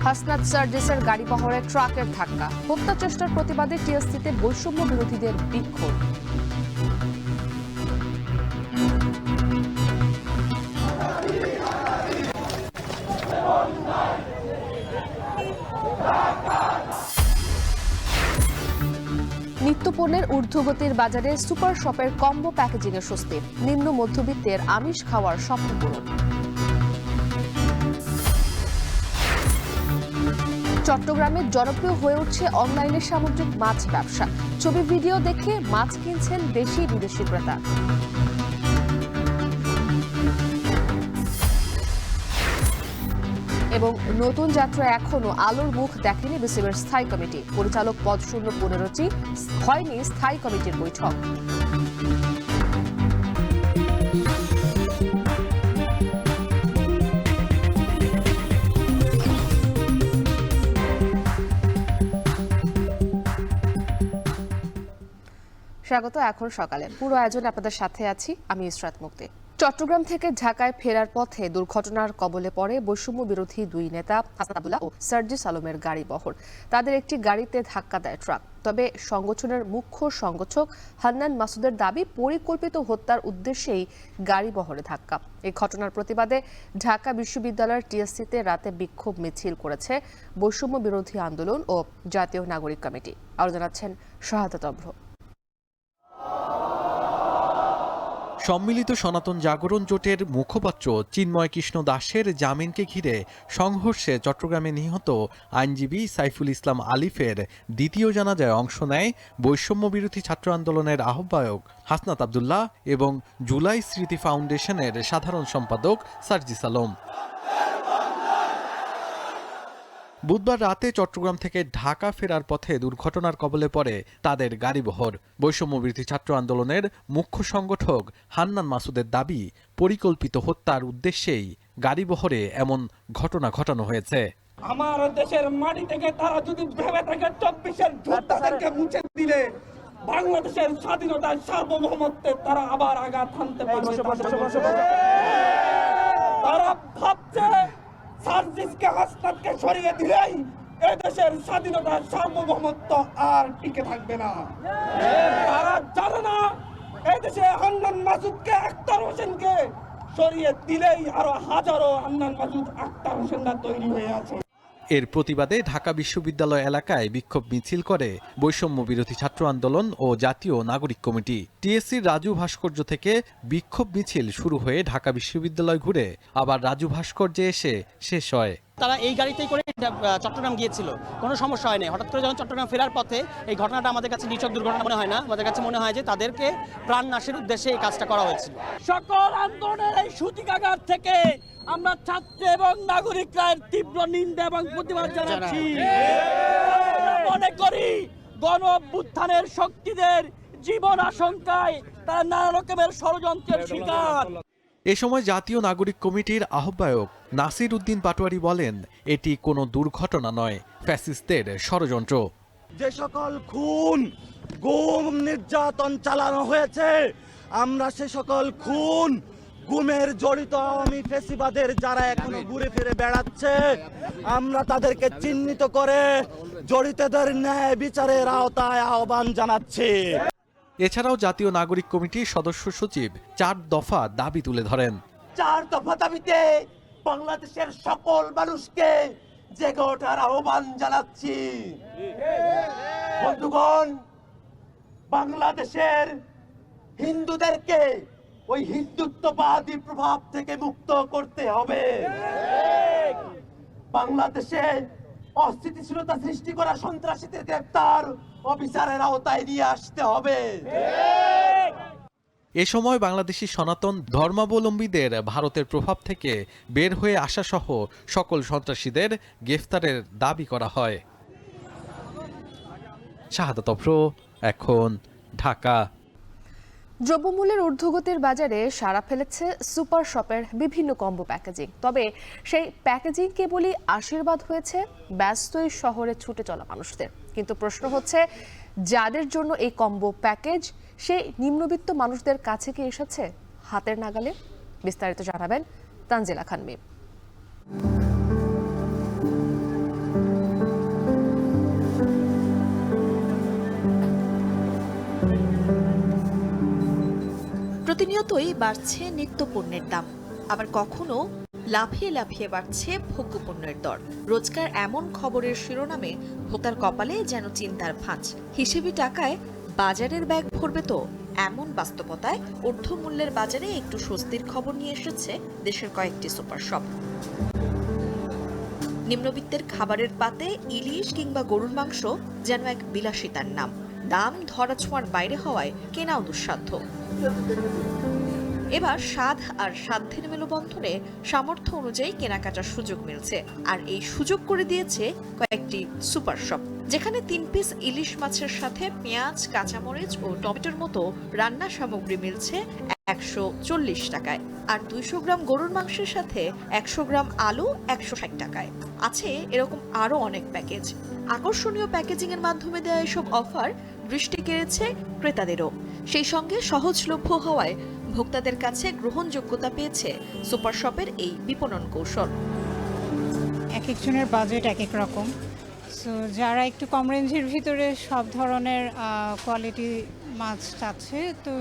হাসনাত সার্জিসের গাড়িবহরে ট্রাকের ধাক্কা, হত্যা চেষ্টার প্রতিবাদে টিএসসিতে বৈষম্য বিরোধীদের বিক্ষোভ। নিত্যপণ্যের ঊর্ধ্বগতির বাজারে সুপার শপের কম্বো প্যাকেজিং এর স্বস্তি, নিম্ন মধ্যবিত্তের আমিষ খাওয়ার স্বপ্ন পূরণ। চট্টগ্রামে জনপ্রিয় হয়ে উঠছে অনলাইনে সামুদ্রিক মাছ ব্যবসা, ছবি ভিডিও দেখে মাছ কিনছেন দেশি বিদেশি ক্রেতা। এবং নতুন যাত্রা এখনো আলোর মুখ দেখেনি বিসিবির স্থায়ী কমিটি, পরিচালক পদ শূন্য 15টি, হয়নি স্থায়ী কমিটির বৈঠক। স্বাগত এখন সকালে, পুরো আয়োজনে আপনাদের সাথে আছি আমি ইসরাত মুক্তি। চট্টগ্রাম থেকে ঢাকায় ফেরার পথে দুর্ঘটনার কবলে পড়ে বৈষম্য বিরোধী দুই নেতা হাসনাত আব্দুল্লাহ ও সার্জিস আলমের গাড়িবহর। তাদের একটি গাড়িতে ধাক্কা দেয় ট্রাক। তবে সংগঠনের মুখ্য সংগঠক হান্নান মাসুদের দাবি, পরিকল্পিত হত্যার উদ্দেশ্যেই গাড়িবহরে ধাক্কা। এই ঘটনার প্রতিবাদে ঢাকা বিশ্ববিদ্যালয়ের টিএসসিতে রাতে বিক্ষোভ মিছিল করেছে বৈষম্য বিরোধী আন্দোলন ও জাতীয় নাগরিক কমিটি। আরও জানাচ্ছেন শাহাদাত অভ্র। সম্মিলিত সনাতন জাগরণ জোটের মুখপাত্র চিন্ময় কৃষ্ণ দাসের জামিনকে ঘিরে সংঘর্ষে চট্টগ্রামে নিহত আইনজীবী সাইফুল ইসলাম আলিফের দ্বিতীয় জানাজায় অংশ নেয় বৈষম্য বিরোধী ছাত্র আন্দোলনের আহ্বায়ক হাসনাত আব্দুল্লাহ এবং জুলাই স্মৃতি ফাউন্ডেশনের সাধারণ সম্পাদক সার্জিস আলম। বুধবার রাতে চট্টগ্রাম থেকে ঢাকা ফেরার পথে দুর্ঘটনার কবলে পড়ে তাদের গাড়িবহর। বৈষম্যবিরোধী ছাত্র আন্দোলনের মুখ্য সংগঠক হান্নান মাসুদের দাবি, পরিকল্পিত হত্যার উদ্দেশ্যেই গাড়িবহরে এমন ঘটনা ঘটানো হয়েছে। আমার দেশের মাটি থেকে তারা যদি ভেবে থাকে 24-এর যোদ্ধাদেরকে মুছে দিলে বাংলাদেশের স্বাধীনতার সার্বভৌমত্বে তারা আবার আঘাত হানতে পারবে। তারা ভাবছে সার্জিসকে হাসনাতকে সরিয়ে দিলেই এদেশের স্বাধীনতার সার্বভৌমত্ব আর টিকে থাকবে না। তারা জানে না এদেশে হান্নান মাসুদকে, আখতার হোসেনকে সরিয়ে দিলেই আরো হাজারো হান্নান মাসুদ, আখতার হোসেনরা তৈরি হয়ে আছে। এর প্রতিবাদে ঢাকা বিশ্ববিদ্যালয় এলাকায় বিক্ষোভ মিছিল করে বৈষম্য বিরোধী ছাত্র আন্দোলন ও জাতীয় নাগরিক কমিটি। টিএসসির রাজু ভাস্কর্য থেকে বিক্ষোভ মিছিল শুরু হয়ে ঢাকা বিশ্ববিদ্যালয় ঘুরে আবার রাজু ভাস্কর্যে এসে শেষ হয়। তারা এই গাড়িতেই করে চট্টগ্রাম গিয়েছিল, কোনো সমস্যা হয়নি। হঠাৎ করে যখন চট্টগ্রাম ফেরার পথে এই ঘটনাটা আমাদের কাছে নিছক দুর্ঘটনা মনে হয় না, আমাদের কাছে মনে হয় যে তাদেরকে প্রাণ নাশের উদ্দেশ্যে এই কাজটা করা হয়েছিল। সকল আন্দোলনের এই সূতিকাগার থেকে আমরা ছাত্র এবং নাগরিকরা তীব্র নিন্দা এবং প্রতিবাদ জানাচ্ছি। মনে করি গণ অভ্যুত্থানের শক্তিদের জীবন আশঙ্কায় তারা নানা রকমের ষড়যন্ত্রের শিকার। এ সময় জাতীয় নাগরিক কমিটির আহ্বায়ক নাসির উদ্দিন পাটোয়ারি বলেন, এটি কোনো দুর্ঘটনা নয়, ফ্যাসিস্টদের ষড়যন্ত্র। যে সকল খুন, গুম, নির্যাতন চালানো হয়েছে, আমরা সে সকল খুন, গুমের জড়িত আওয়ামী ফ্যাসিবাদের যারা এখনো ঘুরে ফিরে বেড়াচ্ছে, আমরা তাদেরকে চিহ্নিত করে জড়িতদের ন্যায় বিচারের আওতায় আহ্বান জানাচ্ছি। এছাড়াও জাতীয় নাগরিক কমিটির সদস্য সচিব 4 দফা দাবি তুলে ধরেন। 4 দফা দাবিতে বাংলাদেশের সকল মানুষকে জেগে ওঠার আহ্বান জানাচ্ছি। বন্ধুগণ, বাংলাদেশের হিন্দুদেরকে ওই হিন্দুত্ববাদী প্রভাব থেকে মুক্ত করতে হবে। বাংলাদেশে অস্থিতিশীলতা সৃষ্টি করা সন্ত্রাসীদের গ্রেফতার ও বিচারের আওতায় নিয়ে আসতে হবে। এ সময় বাংলাদেশি সনাতন ধর্মাবলম্বীদের ভারতের প্রভাব থেকে বের হয়ে আসা সহ সকল সন্ত্রাসীদের গ্রেফতারের দাবি করা হয়। শাহাদাত অভ্র, এখন, ঢাকা। দ্রব্যমূল্যের ঊর্ধ্বগতির বাজারে সাড়া ফেলেছে সুপার শপের বিভিন্ন কম্বো প্যাকেজিং। তবে সেই প্যাকেজিং কেবলই আশীর্বাদ হয়েছে ব্যস্তই শহরে ছুটে চলা মানুষদের। কিন্তু প্রশ্ন হচ্ছে, যাদের জন্য এই কম্বো প্যাকেজ, সেই নিম্নবিত্ত মানুষদের কাছে কি এসেছে হাতের নাগালে? বিস্তারিত জানাবেন তানজিলা খান মিম। প্রতিনিয়তই বাড়ছে নিত্যপণ্যের দাম, আবার কখনো লাফিয়ে লাফিয়ে বাড়ছে ভোগ্যপণ্যের দর। রোজকার এমন খবরের শিরোনামে ভোক্তার কপালে যেন চিন্তার ভাঁজ। হিসেবি টাকায় বাজারের ব্যাগ ভরবে তো, এমন বাস্তবতায় ঊর্ধ্বমূল্যের বাজারে একটু স্বস্তির খবর নিয়ে এসেছে দেশের কয়েকটি সুপার শপ। নিম্নবিত্তের খাবারের পাতে ইলিশ কিংবা গরুর মাংস যেন এক বিলাসিতার নাম। দাম ধরাছোঁয়ার বাইরে হওয়ায় কেনাও দুঃসাধ্য। এবার স্বাদ আর সাধ্যের মেলবন্ধনে সামর্থ্য অনুযায়ী কেনাকাটার সুযোগ মিলছে, আর এই সুযোগ করে দিয়েছে কয়েকটি সুপার শপ, যেখানে 3 পিস ইলিশ মাছের সাথে পেঁয়াজ, কাঁচামরিচ ও টমেটোর মতো রান্না সামগ্রী মিলছে 140 টাকায়, আর 200 গ্রাম গরুর মাংসের সাথে 100 গ্রাম আলু 160 টাকায়। আছে এরকম আরও অনেক প্যাকেজ। আকর্ষণীয় প্যাকেজিং এর মাধ্যমে দেওয়া এসব অফার দৃষ্টি কেড়েছে ক্রেতাদেরও। সেই সঙ্গে সহজলভ্য হওয়ায় ভোক্তাদের কাছে গ্রহণযোগ্যতা পেয়েছে সুপার শপের এই বিপণন কৌশল। এক একজনের বাজেট এক এক রকম, সো যারা একটু কম রেঞ্জের ভিতরে সব ধরনের কোয়ালিটি মাছ চাচ্ছে, তো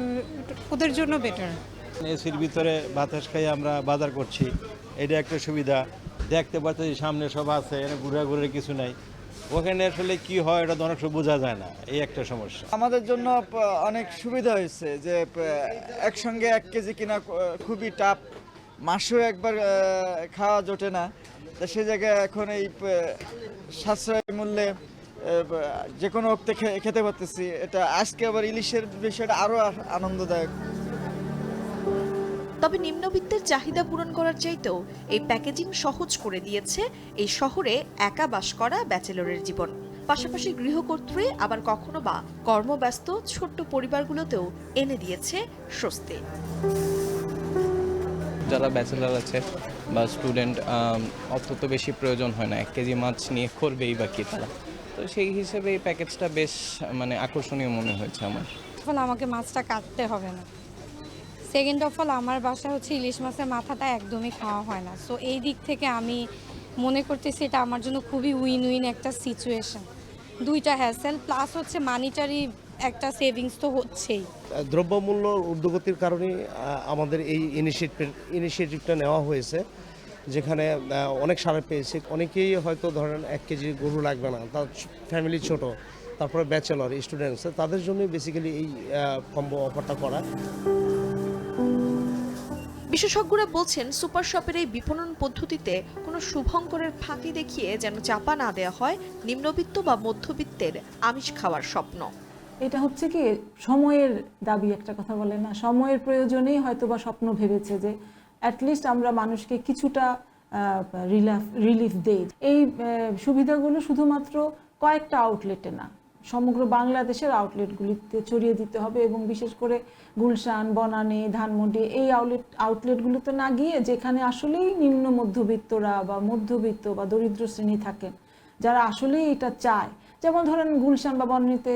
ওদের জন্য বেটার। এসির ভিতরে বাতাস খাই আমরা বাজার করছি, এটা একটা সুবিধা। দেখতে পাচ্ছি সামনে সব আছে, ঘুরে কিছু নাই। ওখানে আসলে কি হয় এটা অনেক সময় বোঝা যায় না, এই একটা সমস্যা। আমাদের জন্য অনেক সুবিধা হয়েছে যে একসঙ্গে 1 কেজি কিনা খুবই টাফ, মাসেও একবার খাওয়া জোটে না। তা সে জায়গায় এখন এই সাশ্রয় মূল্যে যে কোনো ওক্তে খেতে পারতেছি। এটা আজকে আবার ইলিশের বিষয়টা আরও আনন্দদায়ক। তবে নিম্নবিত্তের চাহিদা পূরণ করার চাইতেও এই প্যাকেজিং সহজ করে দিয়েছে এই শহরে একা বাস করা ব্যাচেলরের জীবন। পাশাপাশি গৃহকর্ত্রী, আবার কখনো বা কর্মব্যস্ত ছোট্ট পরিবারগুলোতেও এনে দিয়েছে স্বস্তি। যারা ব্যাচেলার আছে বা স্টুডেন্ট, অত বেশি প্রয়োজন হয় না, 1 কেজি মাছ নিয়ে করবেই বা কি তারা। তো সেই হিসেবে এই প্যাকেজটা বেশ আকর্ষণীয় মনে হয়েছে আমার। ফলে আমাকে মাছটা কাটতে হবে না। সেকেন্ড অফ অল, আমার বাসায় হচ্ছে ইলিশ মাছের মাথাটা একদমই খাওয়া হয় না, সো এই দিক থেকে আমি মনে করতেছি এটা আমার জন্য খুবই উইন উইন একটা সিচুয়েশন। দুইটা হ্যাসেল প্লাস হচ্ছে মানিটারি একটা সেভিংস তো হচ্ছেই। দ্রব্যমূল্য ঊর্ধ্বগতির কারণে আমাদের এই ইনিশিয়েটিভটা নেওয়া হয়েছে, যেখানে অনেক সাড়া পেয়েছে। অনেকেই হয়তো ধরেন 1 কেজি গরু লাগবে না, তার ফ্যামিলি ছোট, তারপরে ব্যাচেলর স্টুডেন্টস, তাদের জন্য বেসিক্যালি এই কম্বো অফারটা করা। বিশেষজ্ঞরা বলছেন, সুপার শপের এই বিপণন পদ্ধতিতে কোনো শুভঙ্করের ফাঁকি দেখিয়ে যেন চাপা না দেওয়া হয় নিম্নবিত্ত বা মধ্যবিত্তের আমিষ খাওয়ার স্বপ্ন। এটা হচ্ছে কি সময়ের দাবি, একটা কথা বলে না, সময়ের প্রয়োজনেই হয়তো বা স্বপ্ন ভেবেছে যে অ্যাটলিস্ট আমরা মানুষকে কিছুটা রিলিফ দেই। এই সুবিধাগুলো শুধুমাত্র কয়েকটা আউটলেটে না, সমগ্র বাংলাদেশের আউটলেটগুলিতে ছড়িয়ে দিতে হবে, এবং বিশেষ করে গুলশান, বনানী, ধানমন্ডি এই আউটলেটগুলোতে না গিয়ে যেখানে আসলেই নিম্ন মধ্যবিত্তরা বা মধ্যবিত্ত বা দরিদ্র শ্রেণী থাকেন, যারা আসলেই এটা চায়। যেমন ধরেন গুলশান বা বনানীতে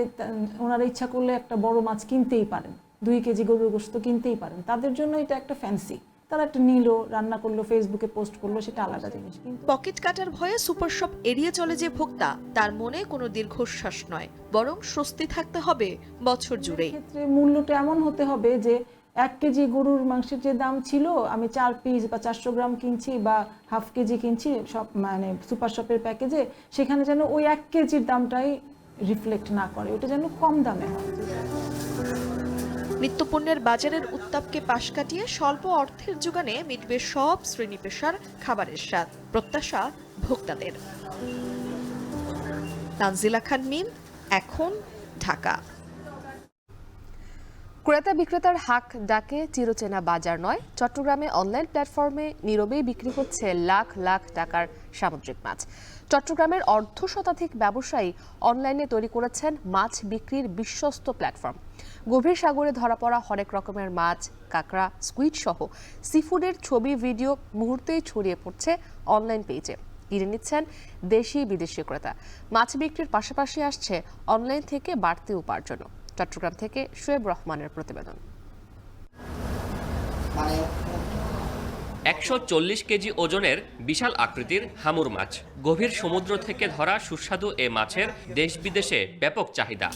ওনারা ইচ্ছা করলে একটা বড় মাছ কিনতেই পারেন, 2 কেজি গরুর গোশত কিনতেই পারেন। তাদের জন্য এটা একটা ফ্যান্সি, তারা একটা নিল, রান্না করলো, ফেসবুকে পোস্ট করলো, সেটা আলাদা জিনিস। পকেট কাটার ভয়ে সুপার শপ এড়িয়ে চলে যে ভোক্তা, তার মনে কোনো দীর্ঘশ্বাস নয়, বরং স্বস্তি থাকতে হবে বছর জুড়ে। ক্ষেত্রে মূল্যটা এমন হতে হবে যে 1 কেজি গরুর মাংসের যে দাম ছিল, আমি 4 পিস বা 400 গ্রাম কিনছি বা হাফ কেজি কিনছি সব মানে সুপার শপের প্যাকেজে, সেখানে যেন ওই 1 কেজির দামটাই রিফ্লেক্ট না করে, ওটা যেন কম দামে হয়। নিত্যপণ্যের বাজারের উত্তাপকে পাশ কাটিয়ে স্বল্প অর্থের যোগানে মিটবে সব শ্রেণী পেশার খাবারের স্বাদ, প্রত্যাশা ভোক্তাদের। তানজিলা খান মিম, এখন, ঢাকা। ক্রেতা বিক্রেতার হাক ডাকে চিরচেনা বাজার নয়, চট্টগ্রামে অনলাইন প্ল্যাটফর্মে নীরবেই বিক্রি হচ্ছে লাখ লাখ টাকার সামুদ্রিক মাছ। চট্টগ্রামের অর্ধশতাধিক ব্যবসায়ী অনলাইনে তৈরি করেছেন মাছ বিক্রির বিশ্বস্ত প্ল্যাটফর্ম। গভীর সাগরে ধরা পড়া হরেক রকমের মাছ, কাঁকড়া, স্কুইড সহ সিফুডের ছবি, ভিডিও মুহূর্তেই ছড়িয়ে পড়ছে অনলাইন পেজে। কিনে নিচ্ছেন দেশি বিদেশি ক্রেতা। মাছ বিক্রির পাশাপাশি আসছে অনলাইন থেকে বাড়তি উপার্জনও। চট্টগ্রাম থেকে শোয়েব রহমানের প্রতিবেদন। 140 কেজি ওজনের বিশাল আকৃতির হামুর মাছ। গভীর সমুদ্র থেকে ধরা সুস্বাদু এ মাছের দেশ বিদেশে ব্যাপক চাহিদা।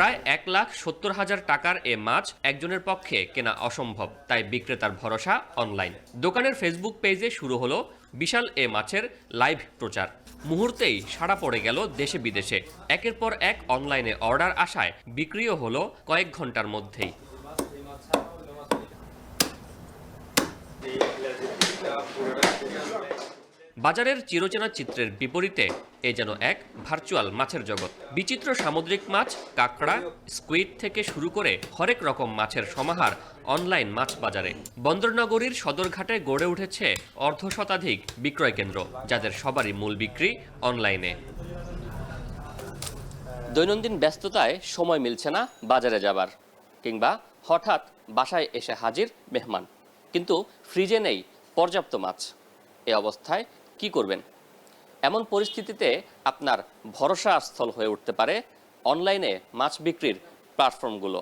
প্রায় 1,70,000 টাকার এ মাছ একজনের পক্ষে কেনা অসম্ভব, তাই বিক্রেতার ভরসা অনলাইন। দোকানের ফেসবুক পেজে শুরু হলো বিশাল এ মাছের লাইভ প্রচার। মুহূর্তেই সাড়া পড়ে গেল দেশে বিদেশে। একের পর এক অনলাইনে অর্ডার আসায় বিক্রিও হলো কয়েক ঘন্টার মধ্যেই। বাজারের চিরচেনা চিত্রের বিপরীতে এ যেন এক ভার্চুয়াল মাছের জগৎ। বিচিত্র সামুদ্রিক মাছ, কাঁকড়া, স্কুইড থেকে শুরু করে হরেক রকম মাছের সমাহার অনলাইন মাছ বাজারে। বন্দরনগরীর সদরঘাটে গড়ে উঠেছে অর্ধশতাধিক বিক্রয় কেন্দ্র, যাদের সবারই মূল বিক্রি অনলাইনে। দৈনন্দিন ব্যস্ততায় সময় মিলছে না বাজারে যাবার, কিংবা হঠাৎ বাসায় এসে হাজির মেহমান, কিন্তু ফ্রিজে নেই পর্যাপ্ত মাছ। এ অবস্থায় কি করবেন? এমন পরিস্থিতিতে আপনার ভরসা স্থল হয়ে উঠতে পারে অনলাইনে মাছ বিক্রির প্ল্যাটফর্মগুলো,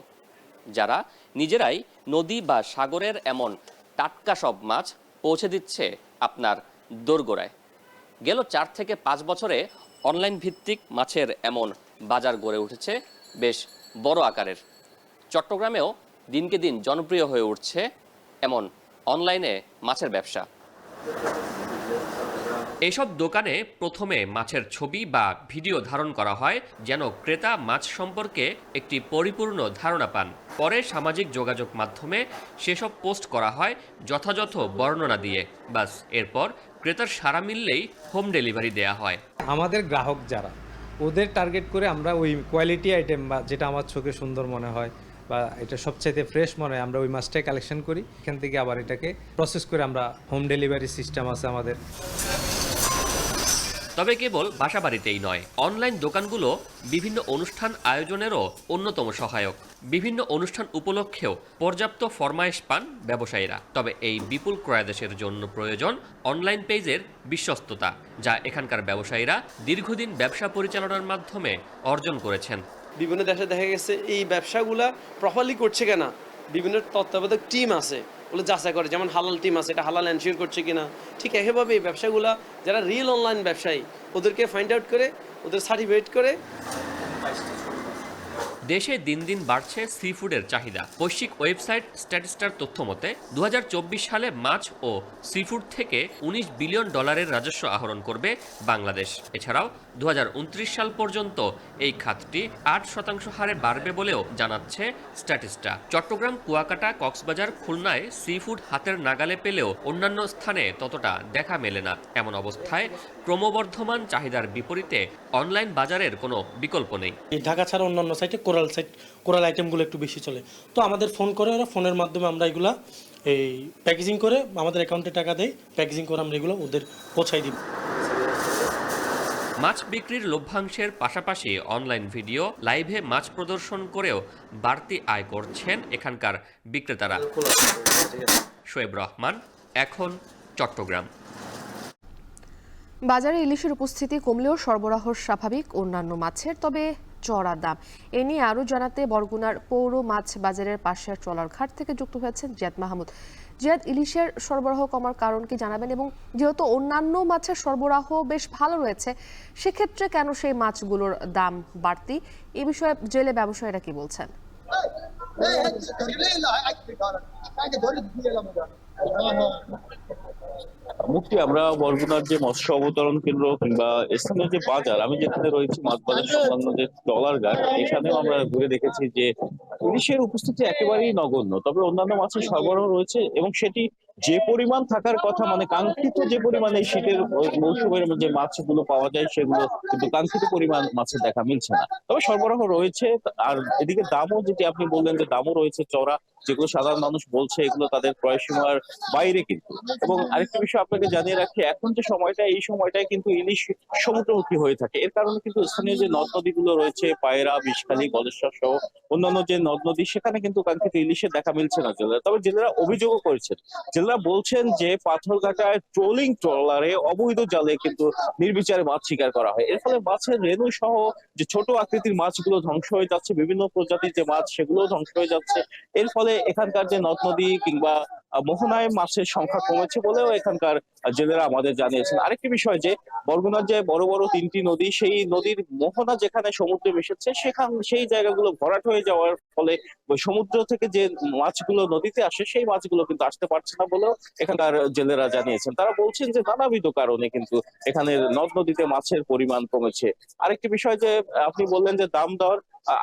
যারা নিজেরাই নদী বা সাগরের এমন টাটকা সব মাছ পৌঁছে দিচ্ছে আপনার দোরগোড়ায়। গেল 4 থেকে 5 বছরে অনলাইন ভিত্তিক মাছের এমন বাজার গড়ে উঠেছে বেশ বড় আকারের। চট্টগ্রামেও দিনকে দিন জনপ্রিয় হয়ে উঠছে এমন অনলাইনে মাছের ব্যবসা। এইসব দোকানে প্রথমে মাছের ছবি বা ভিডিও ধারণ করা হয়, যেন ক্রেতা মাছ সম্পর্কে একটি পরিপূর্ণ ধারণা পান। পরে সামাজিক যোগাযোগ মাধ্যমে সেসব পোস্ট করা হয় যথাযথ বর্ণনা দিয়ে। বাস, এরপর ক্রেতার সাড়া মিললেই হোম ডেলিভারি দেয়া হয়। আমাদের গ্রাহক যারা, ওদের টার্গেট করে আমরা ওই কোয়ালিটি আইটেম বা যেটা আমার চোখে সুন্দর মনে হয় বা এটা সবচাইতে ফ্রেশ মনে হয়, আমরা ওই মাছটাই কালেকশন করি। এখান থেকে আবার এটাকে প্রসেস করে আমরা হোম ডেলিভারি সিস্টেম আছে আমাদের। তবে কেবল বাসাবাড়িতেই নয়, অনলাইন দোকানগুলো বিভিন্ন অনুষ্ঠান আয়োজনেরও অন্যতম সহায়ক। বিভিন্ন অনুষ্ঠান উপলক্ষেও পর্যাপ্ত ফরমায়েশ পান ব্যবসায়ীরা। তবে এই বিপুল ক্রয়াদেশের জন্য প্রয়োজন অনলাইন পেজের বিশ্বস্ততা, যা এখানকার ব্যবসায়ীরা দীর্ঘদিন ব্যবসা পরিচালনার মাধ্যমে অর্জন করেছেন। বিভিন্ন দেশে দেখা গেছে এই ব্যবসাগুলা প্রপারলি করছে কিনা বিভিন্ন তত্ত্বাবধায়ক টিম আছে, ওগুলো যাচাই করে, যেমন হালাল টিম আছে, এটা হালাল এনশিওর করছে কিনা। ঠিক একইভাবে এই ব্যবসাগুলা যারা রিয়েল অনলাইন ব্যবসায়ী, ওদেরকে ফাইন্ড আউট করে, ওদের সার্টিফিকেট করে। দেশে দিন দিন বাড়ছে সি ফুডের চাহিদা। বৈশ্বিক ওয়েবসাইট স্ট্যাটিস্টার তথ্য মতে 2024 সালে মাছ ও সি ফুড থেকে $19 বিলিয়ন রাজস্ব আহরণ করবে বাংলাদেশ। এছাড়াও 2029 সাল পর্যন্ত এই খাতটি 8% হারে বাড়বে বলেও জানাচ্ছে স্ট্যাটিস্টা। চট্টগ্রাম, কুয়াকাটা, কক্সবাজার, খুলনায় সি ফুড হাতের নাগালে পেলেও অন্যান্য স্থানে ততটা দেখা মেলে না। এমন অবস্থায় ক্রমবর্ধমান চাহিদার বিপরীতে অনলাইন বাজারের কোনো বিকল্প নেই। ঢাকা ছাড়া অন্যান্য সাইটে কোরাল আইটেমগুলো একটু বেশি চলে, তো আমাদের ফোন করে ওরা, ফোনের মাধ্যমে আমরা এগুলা এই প্যাকেজিং করে আমাদের অ্যাকাউন্টে টাকা দেয়, প্যাকেজিং করে আমরা এগুলো ওদের পৌঁছাই দিব। মাছ বিক্রির লভ্যাংশের পাশাপাশি অনলাইন ভিডিও লাইভে মাছ প্রদর্শন করেও বাড়তি আয় করছেন এখানকার বিক্রেতারা। শোয়েব রহমান, এখন চট্টগ্রাম। বাজারে ইলিশের উপস্থিতি কমলেও সরবরাহ স্বাভাবিক অন্যান্য মাছের, তবে চড়া দাম। এ নিয়ে আরও জানাতে বরগুনার পৌর মাছ বাজারের পাশের ট্রলার ঘাট থেকে যুক্ত হয়েছেন জিয়াদ মাহমুদ। জিয়াদ, ইলিশের সরবরাহ কমার কারণ কি জানাবেন, এবং যেহেতু অন্যান্য মাছের সরবরাহ বেশ ভালো রয়েছে, সেক্ষেত্রে কেন সেই মাছগুলোর দাম বাড়তি? এ বিষয়ে জেলে ব্যবসায়ীরা কি বলছেন? মুক্তি, আমরা বরগুনার যে মৎস্য অবতরণ কেন্দ্র কিংবা স্থানীয় যে বাজার, আমি যেখানে রয়েছি মাছ বাজার সংলগ্ন যে ট্রলার ঘাট, এখানেও আমরা ঘুরে দেখেছি যে ইলিশের উপস্থিতি একেবারেই নগণ্য। তবে অন্যান্য মাছের সরবরাহ রয়েছে এবং সেটি যে পরিমাণ থাকার কথা, মানে কাঙ্ক্ষিত যে পরিমাণে শীতের মৌসুমের যে মাছগুলো পাওয়া যায় সেগুলো কিন্তু কাঙ্ক্ষিত পরিমাণ মাছের দেখা মিলছে না। তবে সরবরাহ রয়েছে। আর এদিকে দামও, যেটি আপনি বললেন যে দামও রয়েছে চড়া, যেগুলো সাধারণ মানুষ বলছে এগুলো তাদের ক্রয় সীমার বাইরে কিন্তু। এবং আরেকটা বিষয় আপনাকে জানিয়ে রাখি, এখন যে সময়টা, এই সময়টায় কিন্তু ইলিশ সমুদ্রমুখী হয়ে থাকে। এর কারণে কিন্তু স্থানীয় যে নদ নদীগুলো রয়েছে, পায়রা, বিষখালী, গলেশ্বর সহ অন্যান্য যে নদ নদী, সেখানে কিন্তু কাঙ্ক্ষিত ইলিশের দেখা মিলছে না জেলারা। তবে জেলেরা অভিযোগও করেছেন, জেলেরা বলছেন যে পাথরঘাটায় ট্রোলিং ট্রলারে অবৈধ জালে কিন্তু নির্বিচারে মাছ শিকার করা হয়। এর ফলে মাছের রেণু সহ যে ছোট আকৃতির মাছগুলো ধ্বংস হয়ে যাচ্ছে, বিভিন্ন প্রজাতির যে মাছ সেগুলো ধ্বংস হয়ে যাচ্ছে। এর ফলে এখানকার যে নদ নদী কিংবা মোহনায় মাছের সংখ্যা কমেছে বলেও এখানকার জেলেরা আমাদের জানিয়েছেন। আরেকটি বিষয় যে বরগুনার যে বড় বড় 3টি নদী, সেই নদীর মোহনা যেখানে সমুদ্রে মিশেছে সেই জায়গাগুলো ভরাট হয়ে যাওয়ার ফলে সমুদ্র থেকে যে মাছগুলো নদীতে আসে সেই মাছগুলো কিন্তু আসতে পারছে না বলেও এখানকার জেলেরা জানিয়েছেন। তারা বলছেন যে নানাবিধ কারণে কিন্তু এখানে নদ নদীতে মাছের পরিমাণ কমেছে। আরেকটি বিষয় যে আপনি বললেন যে দাম দর,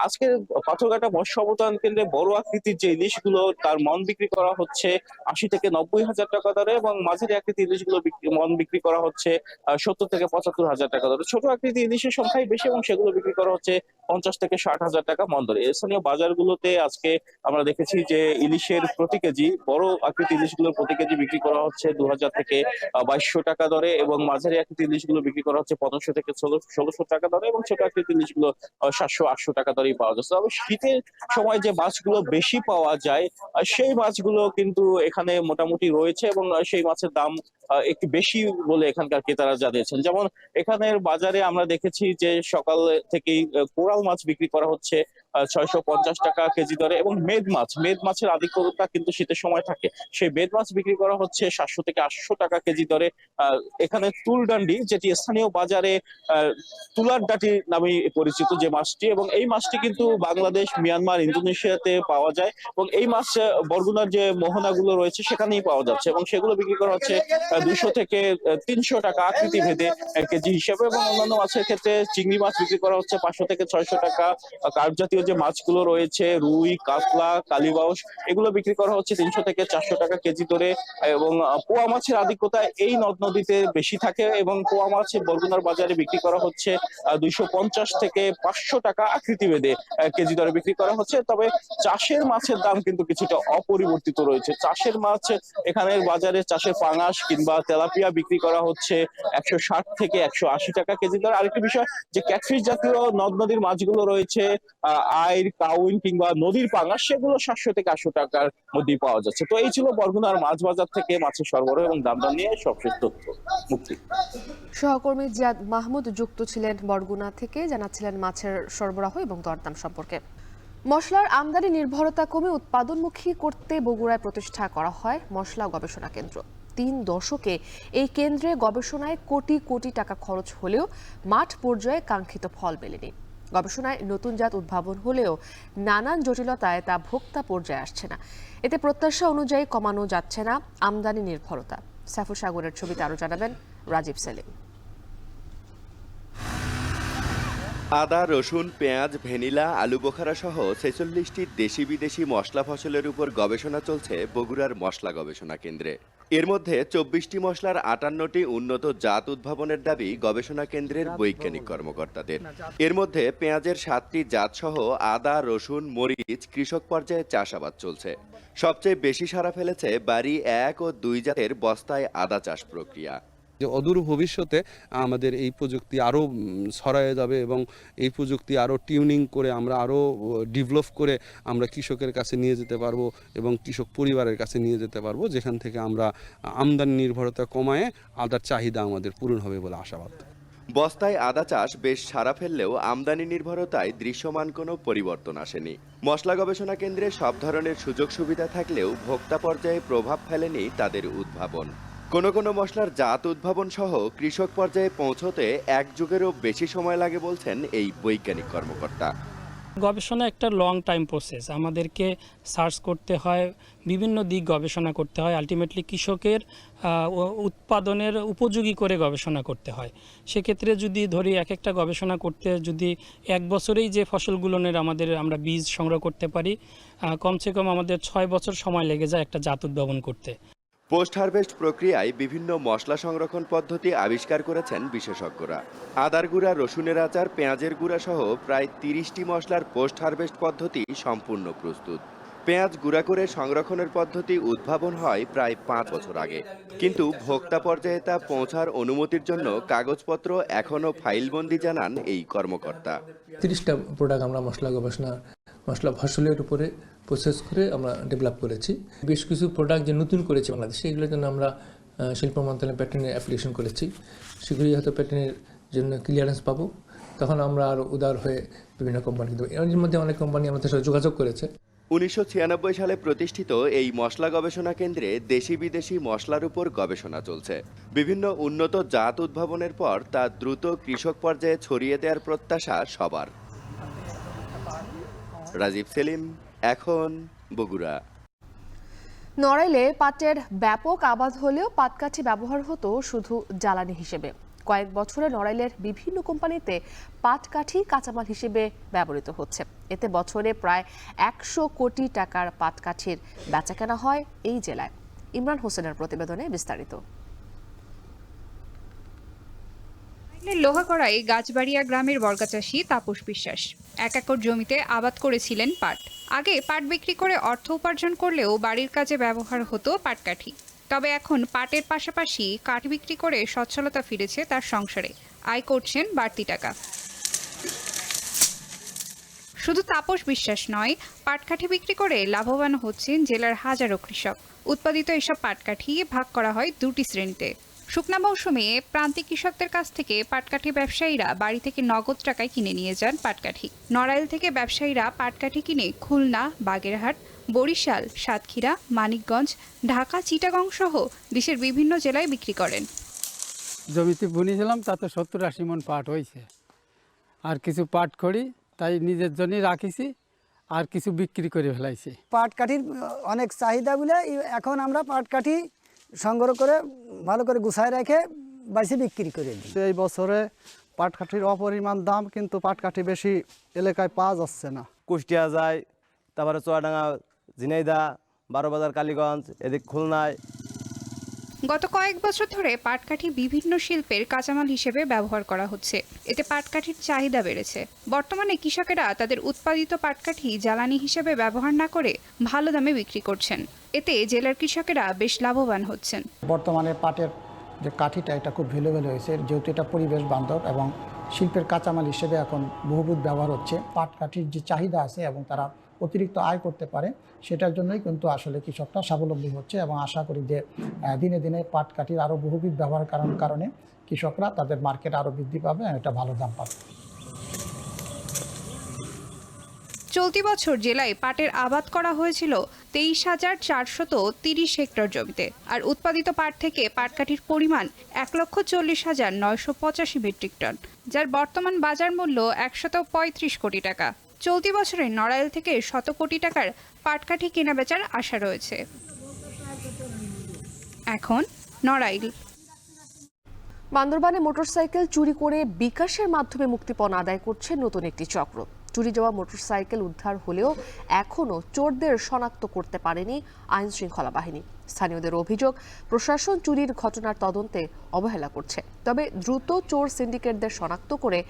আজকে পাথরঘাটা মৎস্য অবতারণ কেন্দ্রে বড় আকৃতির যে ইলিশগুলো তার মন বিক্রি করা হচ্ছে 80 থেকে 90,000 টাকা দরে, এবং মাঝারি আকৃতির ইলিশগুলো মন বিক্রি করা হচ্ছে 70 থেকে 75,000 টাকা দরে। ছোট আকৃতির ইলিশের সংখ্যাই বেশি এবং সেগুলো বিক্রি করা হচ্ছে 50 থেকে 60,000 টাকা মন দরে। স্থানীয় বাজারগুলোতে আজকে আমরা দেখেছি যে ইলিশের প্রতি কেজি, বড় আকৃতির ইলিশগুলোর প্রতি কেজি বিক্রি করা হচ্ছে 2000 থেকে 2200 টাকা দরে, এবং মাঝারি আকৃতির ইলিশগুলো বিক্রি করা হচ্ছে 1500 থেকে 1600 টাকা দরে, এবং ছোট আকৃতির ইলিশগুলো 700-800 টাকা দরেই পাওয়া যাচ্ছে। তবে শীতের সময় যে মাছগুলো বেশি পাওয়া যায় সেই মাছগুলো কিন্তু এখানে মোটামুটি রয়েছে, এবং সেই মাছের দাম একটু বেশি বলে এখানকার ক্রেতারা জানিয়েছেন। যেমন এখানের বাজারে আমরা দেখেছি যে সকাল থেকেই কোরাল মাছ বিক্রি করা হচ্ছে 650 টাকা কেজি দরে, এবং মেদ মাছের আধিক্যতা কিন্তু শীতের সময় থাকে, সেই মেদ মাছ বিক্রি করা হচ্ছে 700 থেকে 800 টাকা কেজি দরে। এখানে তুলডান্ডি, যেটি স্থানীয় বাজারে তুলার ডাটি নামে পরিচিত যে মাছটি, এবং এই মাছটি কিন্তু বাংলাদেশ, মিয়ানমার, ইন্দোনেশিয়াতে পাওয়া যায়, এবং এই মাছ বরগুনার যে মোহনাগুলো রয়েছে সেখানেই পাওয়া যাচ্ছে, এবং সেগুলো বিক্রি করা হচ্ছে 200 থেকে 300 টাকা আকৃতি ভেদে কেজি হিসেবে। এবং অন্যান্য মাছের ক্ষেত্রে চিংড়ি মাছ বিক্রি করা হচ্ছে 500 থেকে 600 টাকা। কার্প জাতীয় যে মাছগুলো রয়েছে রুই, কাতলা, কালীবাউস, এগুলো বিক্রি করা হচ্ছে 300 থেকে 400 টাকা কেজি দরে। এবং পোয়া মাছের আধিক্যতা এই নদ নদীতে বেশি থাকে, এবং পোয়া মাছ বরগুনার বাজারে বিক্রি করা হচ্ছে 250 থেকে 500 টাকা আকৃতি ভেদে কেজি দরে বিক্রি করা হচ্ছে। তবে চাষের মাছের দাম কিন্তু কিছুটা অপরিবর্তিত রয়েছে। চাষের মাছ এখানের বাজারে চাষের পাঙাশ কিংবা তেলাপিয়া বিক্রি করা হচ্ছে 160 থেকে 180 টাকা কেজি দরে। আরেকটি বিষয় যে ক্যাটফিশ জাতীয় নদ নদীর মাছগুলো রয়েছে, আইর, কাউইন কিংবা নদীর পাঙাশ, সেগুলো 700 থেকে 800 টাকার মধ্যেই পাওয়া যাচ্ছে। তো এই ছিল বরগুনার মাছ বাজার থেকে মাছের সরবরাহ এবং দাম নিয়ে সবশেষ তথ্য। মুক্তি। সহকর্মী জিয়াদ মাহমুদ যুক্ত ছিলেন বরগুনা থেকে, জানাচ্ছিলেন মাছের সরবরাহ এবং দরদাম সম্পর্কে। মশলার আমদানি নির্ভরতা কমে উৎপাদনমুখী করতে বগুড়ায় প্রতিষ্ঠা করা হয় মশলা গবেষণা কেন্দ্র। 3 দশকে এই কেন্দ্রে গবেষণায় কোটি কোটি টাকা খরচ হলেও মাঠ পর্যায়ে কাঙ্ক্ষিত ফল মেলেনি। গবেষণায় নতুন জাত উদ্ভাবন হলেও নানান জটিলতায় তা ভোক্তা পর্যায়ে আসছে না। এতে প্রত্যাশা অনুযায়ী কমানো যাচ্ছে না আমদানি নির্ভরতা। সাইফুল সাগরের ছবিতে আরো জানাবেন রাজীব সেলিম। আদা, রসুন, পেঁয়াজ, ভ্যানিলা, আলু বোখারা সহ 46টি দেশি বিদেশি মশলা ফসলের উপর গবেষণা চলছে বগুড়ার মশলা গবেষণা কেন্দ্রে। এর মধ্যে 24টি মশলার 58টি উন্নত জাত উদ্ভাবনের দাবি গবেষণা কেন্দ্রের বৈজ্ঞানিক কর্মকর্তাদের। এর মধ্যে পেঁয়াজের 7টি জাত সহ আদা, রসুন, মরিচ কৃষক পর্যায়ে চাষাবাদ চলছে। সবচেয়ে বেশি সাড়া ফেলেছে বাড়ি 1 ও 2 জাতের বস্তায় আদা চাষ প্রক্রিয়া। যে অদূর ভবিষ্যতে আমাদের এই প্রযুক্তি আরও ছড়ায় যাবে এবং এই প্রযুক্তি আরও টিউনিং করে আমরা আরও ডেভেলপ করে আমরা কৃষকের কাছে নিয়ে যেতে পারবো এবং কৃষক পরিবারের কাছে নিয়ে যেতে পারবো, যেখান থেকে আমরা আমদানি নির্ভরতা কমায় আদার চাহিদা আমাদের পূরণ হবে বলে আশাবাদ। বস্তায় আদা চাষ বেশ সাড়া ফেললেও আমদানি নির্ভরতায় দৃশ্যমান কোনো পরিবর্তন আসেনি। মশলা গবেষণা কেন্দ্রে সব ধরনের সুযোগ সুবিধা থাকলেও ভোক্তা পর্যায়ে প্রভাব ফেলেনি তাদের উদ্ভাবন। কোনো মশলার জাত উদ্ভাবন সহ কৃষক পর্যায়ে পৌঁছতে 1 যুগেরও বেশি সময় লাগে বলছেন এই বৈজ্ঞানিক কর্মকর্তা। গবেষণা একটা লং টাইম প্রসেস, আমাদেরকে সার্চ করতে হয়, বিভিন্ন দিক গবেষণা করতে হয়, আলটিমেটলি কৃষকের উৎপাদনের উপযোগী করে গবেষণা করতে হয়। সেক্ষেত্রে যদি ধরি একটা গবেষণা করতে যদি 1 বছরেই যে ফসলগুলোর আমরা বীজ সংগ্রহ করতে পারি, কমসে কম আমাদের 6 বছর সময় লেগে যায় একটা জাত উদ্ভাবন করতে। পোস্ট হারভেস্ট প্রক্রিয়ায় বিভিন্ন মশলা সংরক্ষণ পদ্ধতি আবিষ্কার করেছেন বিশেষজ্ঞরা। আদার গুঁড়া, রসুনের আচার, পেঁয়াজের গুঁড়া সহ প্রায় 30টি মশলার পোস্ট হারভেস্ট পদ্ধতি সম্পূর্ণ প্রস্তুত। পেঁয়াজ গুঁড়া করে সংরক্ষণের পদ্ধতি উদ্ভাবন হয় প্রায় 5 বছর আগে, কিন্তু ভোক্তা পর্যায়ে তা পৌঁছার অনুমতির জন্য কাগজপত্র এখনও ফাইলবন্দি, জানান এই কর্মকর্তা। 30টা প্রোডাক্ট আমরা মশলা ফসলের উপরে প্রসেস করে আমরা ডেভেলপ করেছি। বেশ কিছু প্রোডাক্ট যে নতুন করেছি বাংলাদেশে, এগুলোর জন্য আমরা শিল্প মন্ত্রণালয়ে প্যাটেন্টের অ্যাপ্লিকেশন করেছি। সেগুলি হয়তো প্যাটেন্টের জন্য ক্লিয়ারেন্স পাবো, তখন আমরা আরও উদার হয়ে বিভিন্ন কোম্পানি দেবো। এর মধ্যে অনেক কোম্পানি আমাদের সাথে যোগাযোগ করেছে। 1996 সালে প্রতিষ্ঠিত এই মশলা গবেষণা কেন্দ্রে দেশি বিদেশি মশলার উপর গবেষণা চলছে। বিভিন্ন উন্নত জাত উদ্ভাবনের পর তা দ্রুত কৃষক পর্যায়ে ছড়িয়ে দেওয়ার প্রত্যাশা সবার। রাজীব সেলিম, এখন বগুড়া। নড়াইলে পাটের ব্যাপক আবাদ হলেও পাটকাঠি ব্যবহার হতো শুধু জ্বালানি হিসেবে। কয়েক বছরে নড়াইলের বিভিন্ন কোম্পানিতে পাটকাঠি কাঁচামাল হিসেবে ব্যবহৃত হচ্ছে। এতে বছরে প্রায় 100 কোটি টাকার পাটকাঠির বেচাকেনা হয় এই জেলায়। ইমরান হোসেনের প্রতিবেদনে বিস্তারিত। লোহাগড়াই গাছবাড়িয়া গ্রামের বর্গাচাষী তাপস বিশ্বাস 1 একর জমিতে আবাদ করেছিলেন পাট। আগে পাট বিক্রি করে অর্থ উপার্জন করলেও বাড়ির কাজে ব্যবহার হতো পাটকাঠি। তবে এখন পাটের পাশাপাশি কাঠ বিক্রি করে সচ্ছলতা ফিরেছে তার সংসারে, আয় করছেন বাড়তি টাকা। শুধু তাপস বিশ্বাস নয়, পাটকাঠি বিক্রি করে লাভবান হচ্ছেন জেলার হাজারো কৃষক। উৎপাদিত এসব পাটকাঠি ভাগ করা হয় 2টি শ্রেণীতে। শুকনা মৌসুমে প্রান্তিক কৃষকদের কাছ থেকে পাটকাঠি ব্যবসায়ীরা বাড়ি থেকে নগদ টাকায় কিনে নিয়ে যান পাটকাঠি। নড়াইল থেকে ব্যবসায়ীরা পাটকাঠি কিনে খুলনা, বাগেরহাট, বরিশাল, সাতক্ষীরা, মানিকগঞ্জ, ঢাকা, চিটাগং সহ দেশের বিভিন্ন জেলায় বিক্রি করেন। জমিতে বুনেছিলাম, তাতে 70-80 মণ পাট হয়েছে। আর কিছু পাট করি, তাই নিজের জন্যই রাখিছি, আর কিছু বিক্রি করে ফেলাইছি। পাটকাঠির অনেক চাহিদা বলে এখন আমরা পাটকাঠি সংগ্রহ করে ভালো করে গুছায় রেখে বাইসে বিক্রি করে দিই। এই বছরে পাটকাঠির অপরিমাণ দাম, কিন্তু পাটকাঠি বেশি এলাকায় পাওয়া যাচ্ছে না। কুষ্টিয়া যায়, তারপরে চুয়াডাঙ্গা, ঝিনাইদহ, বারোবাজার, কালীগঞ্জ, এদিক খুলনায়। গত কয়েক বছর ধরে পাটকাঠি বিভিন্ন শিল্পের কাঁচামাল হিসেবে ব্যবহার করা হচ্ছে। এতে পাটকাঠির চাহিদা বেড়েছে। বর্তমানে কৃষকেরা তাদের উৎপাদিত পাটকাঠি জ্বালানি হিসেবে ব্যবহার না করে ভালো দামে বিক্রি করছেন। এতে জেলার কৃষকেরা বেশ লাভবান হচ্ছেন। বর্তমানে পাটের যে কাঠিটা, এটা খুব ভ্যালুয়েবল হয়েছে, যেহেতু এটা পরিবেশ বান্ধব এবং শিল্পের কাঁচামাল হিসেবে এখন বহুবিধ ব্যবহার হচ্ছে। পাটকাঠির যে চাহিদা আছে এবং তারা অতিরিক্ত আয় করতে পারে, সেটার জন্যই কিন্তু আসলে কৃষকরা স্বাবলম্বী হচ্ছে এবং আশা করি যে দিনে দিনে পাটকাঠির আরও বহুবিধ ব্যবহার কারণে কৃষকরা তাদের মার্কেট আরও বৃদ্ধি পাবে এবং এটা ভালো দাম পাবে। চলতি বছর জেলায় পাটের আবাদ করা হয়েছিল 23,430 হেক্টর জমিতে। আর উৎপাদিত পাট থেকে পাটকাঠির পরিমাণ 1,40,985 মেট্রিক টন, যার বর্তমান বাজার মূল্য 135 কোটি টাকা। চলতি বছরে নড়াইল থেকে 100 কোটি টাকার পাটকাঠি কেনাবেচার আশা রয়েছে। এখন নড়াইল। বান্দরবানে মোটরসাইকেল চুরি করে বিকাশের মাধ্যমে মুক্তিপণ আদায় করছে নতুন একটি চক্র। চুরি যাওয়া মোটরসাইকেল উদ্ধার হলেও এখনও চোরদের শনাক্ত করতে পারেনি আইন শৃঙ্খলা বাহিনী। স্থানীয়দের অভিযোগ, প্রশাসন চুরির ঘটনার তদন্তে অবহেলা করছে। তবে দ্রুত চোর সিন্ডিকেটদের শনাক্ত করে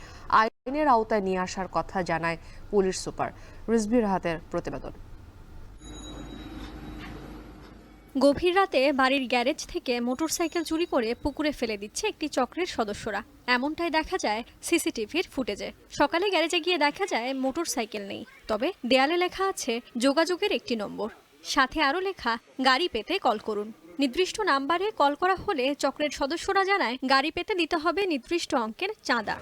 আইনের আওতায় নিয়ে আসার কথা জানায় পুলিশ সুপার। রিজভি রাহাতের প্রতিবেদন। গভীর রাতে বাড়ির গ্যারেজ থেকে মোটরসাইকেল চুরি করে পুকুরে ফেলে দিচ্ছে একটি চক্রের সদস্যরা। এমনটাই দেখা যায় সিসিটিভির ফুটেজে। সকালে গ্যারেজে গিয়ে দেখা যায় মোটরসাইকেল নেই, তবে দেয়ালে লেখা আছে যোগাযোগের একটি নম্বর, সাথে আরও লেখা গাড়ি পেতে কল করুন। নির্দিষ্ট নাম্বারে কল করা হলে চক্রের সদস্যরা জানায় গাড়ি পেতে দিতে হবে নির্দিষ্ট অঙ্কের চাঁদা।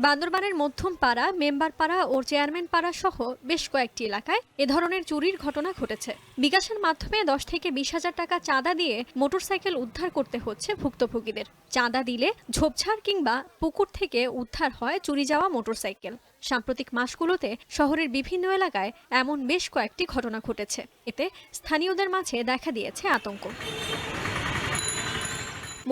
বান্দরবানের মধ্যম পাড়া, মেম্বার পাড়া ও চেয়ারম্যান পাড়া সহ বেশ কয়েকটি এলাকায় এ ধরনের চুরির ঘটনা ঘটেছে। বিকাশের মাধ্যমে 10 থেকে 20,000 টাকা চাঁদা দিয়ে মোটরসাইকেল উদ্ধার করতে হচ্ছে ভুক্তভোগীদের। চাঁদা দিলে ঝোপঝাড় কিংবা পুকুর থেকে উদ্ধার হয় চুরি যাওয়া মোটরসাইকেল। সাম্প্রতিক মাসগুলোতে শহরের বিভিন্ন এলাকায় এমন বেশ কয়েকটি ঘটনা ঘটেছে। এতে স্থানীয়দের মাঝে দেখা দিয়েছে আতঙ্ক।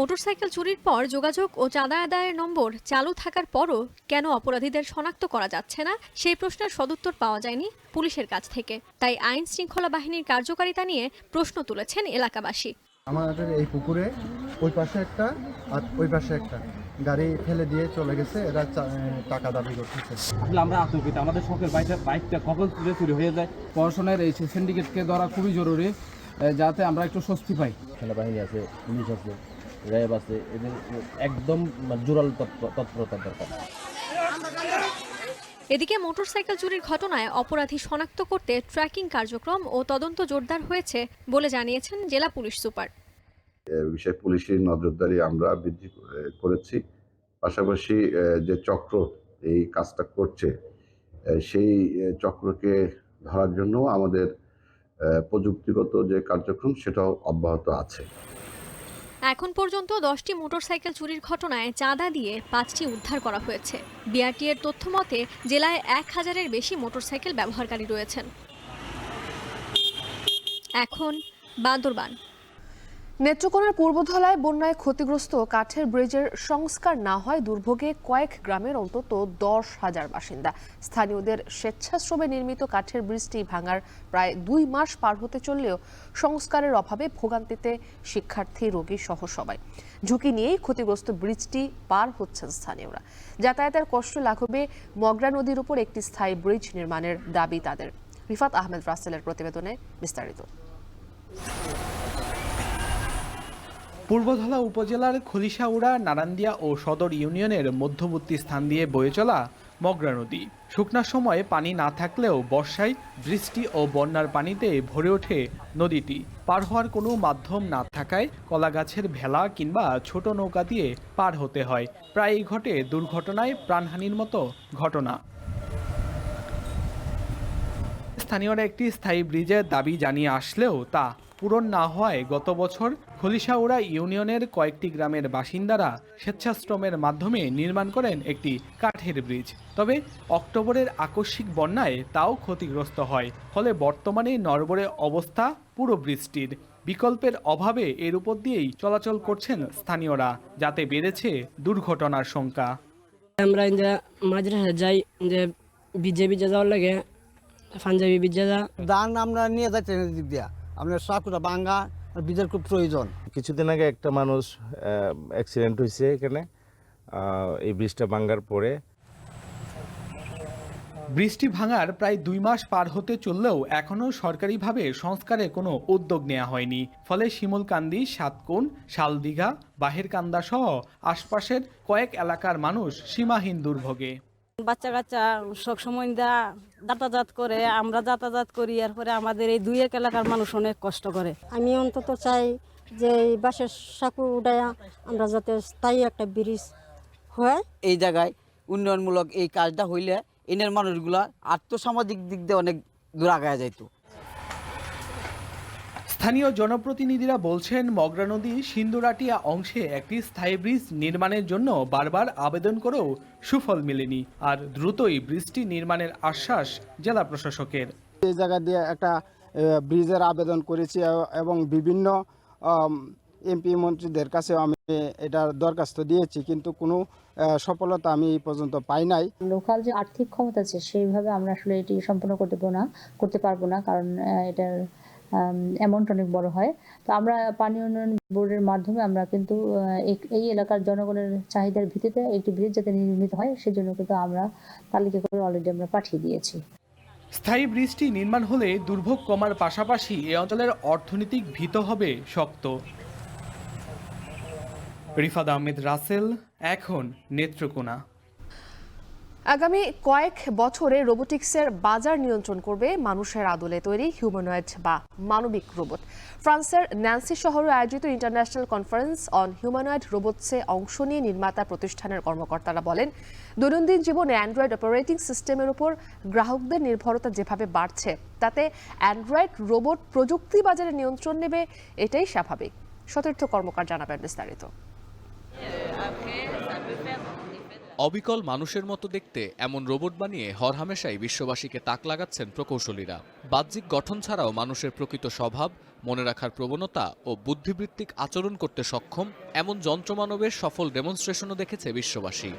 মোটরসাইকেল চুরির পর যোগাযোগ ও চাঁদা আদায়ের নম্বর চালু থাকার পরও কেন অপরাধীদের শনাক্ত করা যাচ্ছে না, সেই প্রশ্নের সদুত্তর পাওয়া যায়নি পুলিশের কাছ থেকে। তাই আইন শৃঙ্খলা বাহিনীর কার্যকারিতা নিয়ে প্রশ্ন তুলেছেন এলাকাবাসী। আমাদের এই পুকুরে ওই পাশে একটা আর ওই পাশে একটা গাড়ি ফেলে দিয়ে চলে গেছে, এরা টাকা দাবি করতেছে। আসলে আমরা আতঙ্কিত, আমাদের শখের বাইকটা কখন চুরি হয়ে যায়। প্রশাসনের এই সিন্ডিকেটকে ধরা খুবই জরুরি, যাতে আমরা একটু স্বস্তি পাই। সেনাবাহিনী আছে, পুলিশ আছে, র্যাব আছে, এদের একদম জোরালো তৎপরতার দরকার। এদিকে মোটরসাইকেল চুরির ঘটনায় অপরাধী শনাক্ত করতে ট্র্যাকিং কার্যক্রম ও তদন্ত জোরদার হয়েছে বলে জানিয়েছেন জেলা পুলিশ সুপার। বিষয়ে পুলিশের নজরদারি আমরা বৃদ্ধি করেছি। পাশাপাশি যে চক্র এই কাজটা করছে সেই চক্রকে ধরার জন্য আমাদের প্রযুক্তিগত যে কার্যক্রম সেটাও অব্যাহত আছে। এখন পর্যন্ত 10টি মোটরসাইকেল চুরির ঘটনায় চাঁদা দিয়ে 5টি উদ্ধার করা হয়েছে। বিআরটি এর তথ্য মতে জেলায় 1000-এর বেশি মোটরসাইকেল ব্যবহারকারী রয়েছেন। এখন বান্দরবান। নেত্রকোনার পূর্বধলায় বন্যায় ক্ষতিগ্রস্ত কাঠের ব্রিজের সংস্কার না হয় দুর্ভোগে কয়েক গ্রামের অন্তত 10,000 বাসিন্দা। স্থানীয়দের স্বেচ্ছাশ্রমে নির্মিত কাঠের ব্রিজটি ভাঙার প্রায় 2 মাস পার হতে চললেও সংস্কারের অভাবে ভোগান্তিতে শিক্ষার্থী, রোগী সহ সবাই। ঝুঁকি নিয়েই ক্ষতিগ্রস্ত ব্রিজটি পার হচ্ছেন স্থানীয়রা। যাতায়াতের কষ্ট লাঘবে মগরা নদীর উপর একটি স্থায়ী ব্রিজ নির্মাণের দাবি তাদের। রিফাত আহমেদ রাসেলের প্রতিবেদনে বিস্তারিত। পূর্বধলা উপজেলার খলিশাউড়া, নারান্দিয়া ও সদর ইউনিয়নের মধ্যবর্তী স্থান দিয়ে বয়ে চলা মগরা নদী। শুকনার সময়ে পানি না থাকলেও বর্ষায় বৃষ্টি ও বন্যার পানিতে ভরে ওঠে নদীটি। পার হওয়ার কোনো মাধ্যম না থাকায় কলাগাছের ভেলা কিংবা ছোট নৌকা দিয়ে পার হতে হয়। প্রায়ই ঘটে দুর্ঘটনায় প্রাণহানির মতো ঘটনা। স্থানীয়রা একটি স্থায়ী ব্রিজের দাবি জানিয়ে আসলেও তা পূরণ না হওয়ায় গত বছর খলিশাউড়া ইউনিয়নের কয়েকটি গ্রামের বাসিন্দারা স্বেচ্ছাশ্রমের মাধ্যমে নির্মাণ করেন একটি কাঠের ব্রিজ। তবে অক্টোবরের আকস্মিক বন্যায় তাও ক্ষতিগ্রস্ত হয়। ফলে বর্তমানে নড়বড়ে অবস্থা পুরো ব্রিজটির। বিকল্পের অভাবে এর উপর দিয়েই চলাচল করছেন স্থানীয়রা, যাতে বেড়েছে দুর্ঘটনার সংখ্যা। আমরা মাঝরাতে যাই যে বিজে যাওয়ার লাগে পাঞ্জাবি বিজা ধান আমরা নিয়ে যাচ্ছি দিক দিয়া, আপনার সাকুটা ভাঙ্গা বীজের খুব প্রয়োজন। কিছুদিন আগে একটা মানুষ অ্যাক্সিডেন্ট হয়েছে এখানে, এই ব্রিজটা ভাঙ্গার পরে। বৃষ্টি ভাঙার প্রায় 2 মাস পার হতে চললেও এখনও সরকারিভাবে সংস্কারে কোনো উদ্যোগ নেওয়া হয়নি। ফলে শিমুলকান্দি, সাতকুন, শালদিঘা, বাহেরকান্দা সহ আশপাশের কয়েক এলাকার মানুষ সীমাহীন দুর্ভোগে। বাচ্চা কাচ্চা সব সময় যাতায়াত করে, আমরা যাতায়াত করি, এরপরে আমাদের এই 2-1 এলাকার মানুষ অনেক কষ্ট করে। আমি অন্তত চাই যে এই বাঁশের সাঁকো উঠাইয়া আমরা যাতে স্থায়ী একটা ব্রিজ হয়। এই জায়গায় উন্নয়নমূলক এই কাজটা হইলে এনের মানুষগুলা আর্থসামাজিক দিক দিয়ে অনেক দূর আগায় যাইত। স্থানীয় জনপ্রতিনিধিরা বলছেন, মগরা নদীর সিন্দুরাটিয়া অংশে একটি স্থায়ী ব্রিজ নির্মাণের জন্য বারবার আবেদন করেও সুফল মেলেনি। আর দ্রুতই ব্রিজটি নির্মাণের আশ্বাস জেলা প্রশাসকের। এই জায়গা দিয়ে একটা ব্রিজের আবেদন করেছি এবং বিভিন্ন এমপি মন্ত্রীদের কাছে আমি এটার দরখাস্ত দিয়েছি, কিন্তু কোনো সফলতা আমি এই পর্যন্ত পাই নাই। লোকাল যে আর্থিক ক্ষমতা আছে সেইভাবে আমরা আসলে এটি সম্পন্ন করতে পারবো না, কারণ এটার অ্যামাউন্ট অনেক বড় হয়। তো আমরা পানি উন্নয়ন বোর্ডের মাধ্যমে আমরা কিন্তু এই এলাকার জনগণের চাহিদার ভিত্তিতে একটি ব্রিজ যাতে নির্মিত হয় সেজন্য কিন্তু আমরা তালিকা করে অলরেডি আমরা পাঠিয়ে দিয়েছি। স্থায়ী ব্রিজটি নির্মাণ হলে দুর্ভোগ কমার পাশাপাশি এ অঞ্চলের অর্থনৈতিক ভিত হবে শক্ত। রিফাত আহমেদ রাসেল, এখন নেত্রকোনা। আগামী কয়েক বছরে রোবোটিক্সের বাজার নিয়ন্ত্রণ করবে মানুষের আদলে তৈরি হিউম্যানয়েড বা মানবিক রোবট। ফ্রান্সের ন্যান্সি শহরে আয়োজিত ইন্টারন্যাশনাল কনফারেন্স অন হিউম্যানয়েড রোবটসে অংশ নিয়ে নির্মাতা প্রতিষ্ঠানের কর্মকর্তারা বলেন, দৈনন্দিন জীবনে অ্যান্ড্রয়েড অপারেটিং সিস্টেমের উপর গ্রাহকদের নির্ভরতা যেভাবে বাড়ছে, তাতে অ্যান্ড্রয়েড রোবট প্রযুক্তি বাজারে নিয়ন্ত্রণ নেবে, এটাই স্বাভাবিক। সতীর্থ কর্মকার জানাবেন বিস্তারিত। অবিকল মানুষের মতো দেখতে এমন রোবট বানিয়ে হরহামেশাই বিশ্ববাসীকে তাক লাগাচ্ছেন প্রকৌশলীরা। বাহ্যিক গঠন ছাড়াও মানুষের প্রকৃত স্বভাব, মনে রাখার প্রবণতা ও বুদ্ধিবৃত্তিক আচরণ করতে সক্ষম এমন যন্ত্রমানবের সফল ডেমনস্ট্রেশনও দেখেছে বিশ্ববাসী।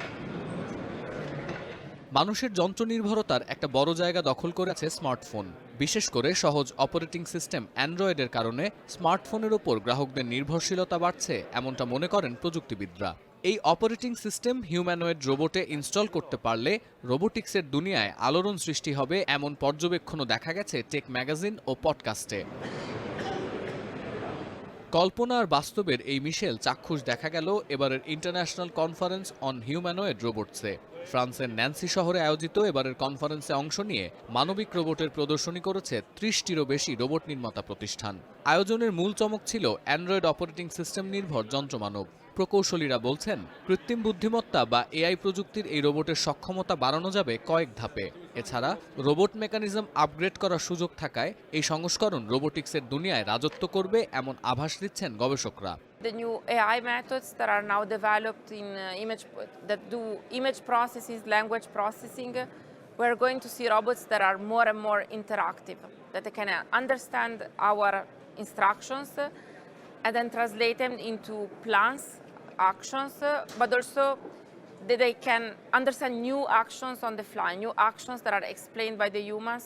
মানুষের যন্ত্র নির্ভরতার একটা বড় জায়গা দখল করেছে স্মার্টফোন। বিশেষ করে সহজ অপারেটিং সিস্টেম অ্যান্ড্রয়েডের কারণে স্মার্টফোনের ওপর গ্রাহকদের নির্ভরশীলতা বাড়ছে, এমনটা মনে করেন প্রযুক্তিবিদরা। এই অপারেটিং সিস্টেম হিউম্যানয়েড রোবটে ইনস্টল করতে পারলে রোবোটিক্সের দুনিয়ায় আলোড়ন সৃষ্টি হবে, এমন পর্যবেক্ষণও দেখা গেছে টেক ম্যাগাজিন ও পডকাস্টে। কল্পনা আর বাস্তবের এই মিশেল চাক্ষুষ দেখা গেল এবারের ইন্টারন্যাশনাল কনফারেন্স অন হিউম্যানয়েড রোবটসে। ফ্রান্সের ন্যান্সি শহরে আয়োজিত এবারের কনফারেন্সে অংশ নিয়ে মানবিক রোবটের প্রদর্শনী করেছে 30টিরও বেশি রোবট নির্মাতা প্রতিষ্ঠান। আয়োজনের মূল চমক ছিল অ্যান্ড্রয়েড অপারেটিং সিস্টেম নির্ভর যন্ত্রমানব। প্রকৌশলীরা বলছেন, কৃত্রিম বুদ্ধিমত্তা বা এআই প্রযুক্তির এই রোবটের সক্ষমতা বাড়ানো যাবে কয়েক ধাপে। এছাড়া রোবট মেকানিজম আপগ্রেড করার সুযোগ থাকায় এই সংস্করণ রোবোটিক্সের দুনিয়ায় রাজত্ব করবে এমন আভাস দিচ্ছেন গবেষকরা। The new AI methods that are now developed in that do image processes, language processing, we're going to see robots that are more and more interactive, that they can understand our instructions and then translate them into plans, actions, but also that they can understand new actions on the fly, new actions that are explained by the humans.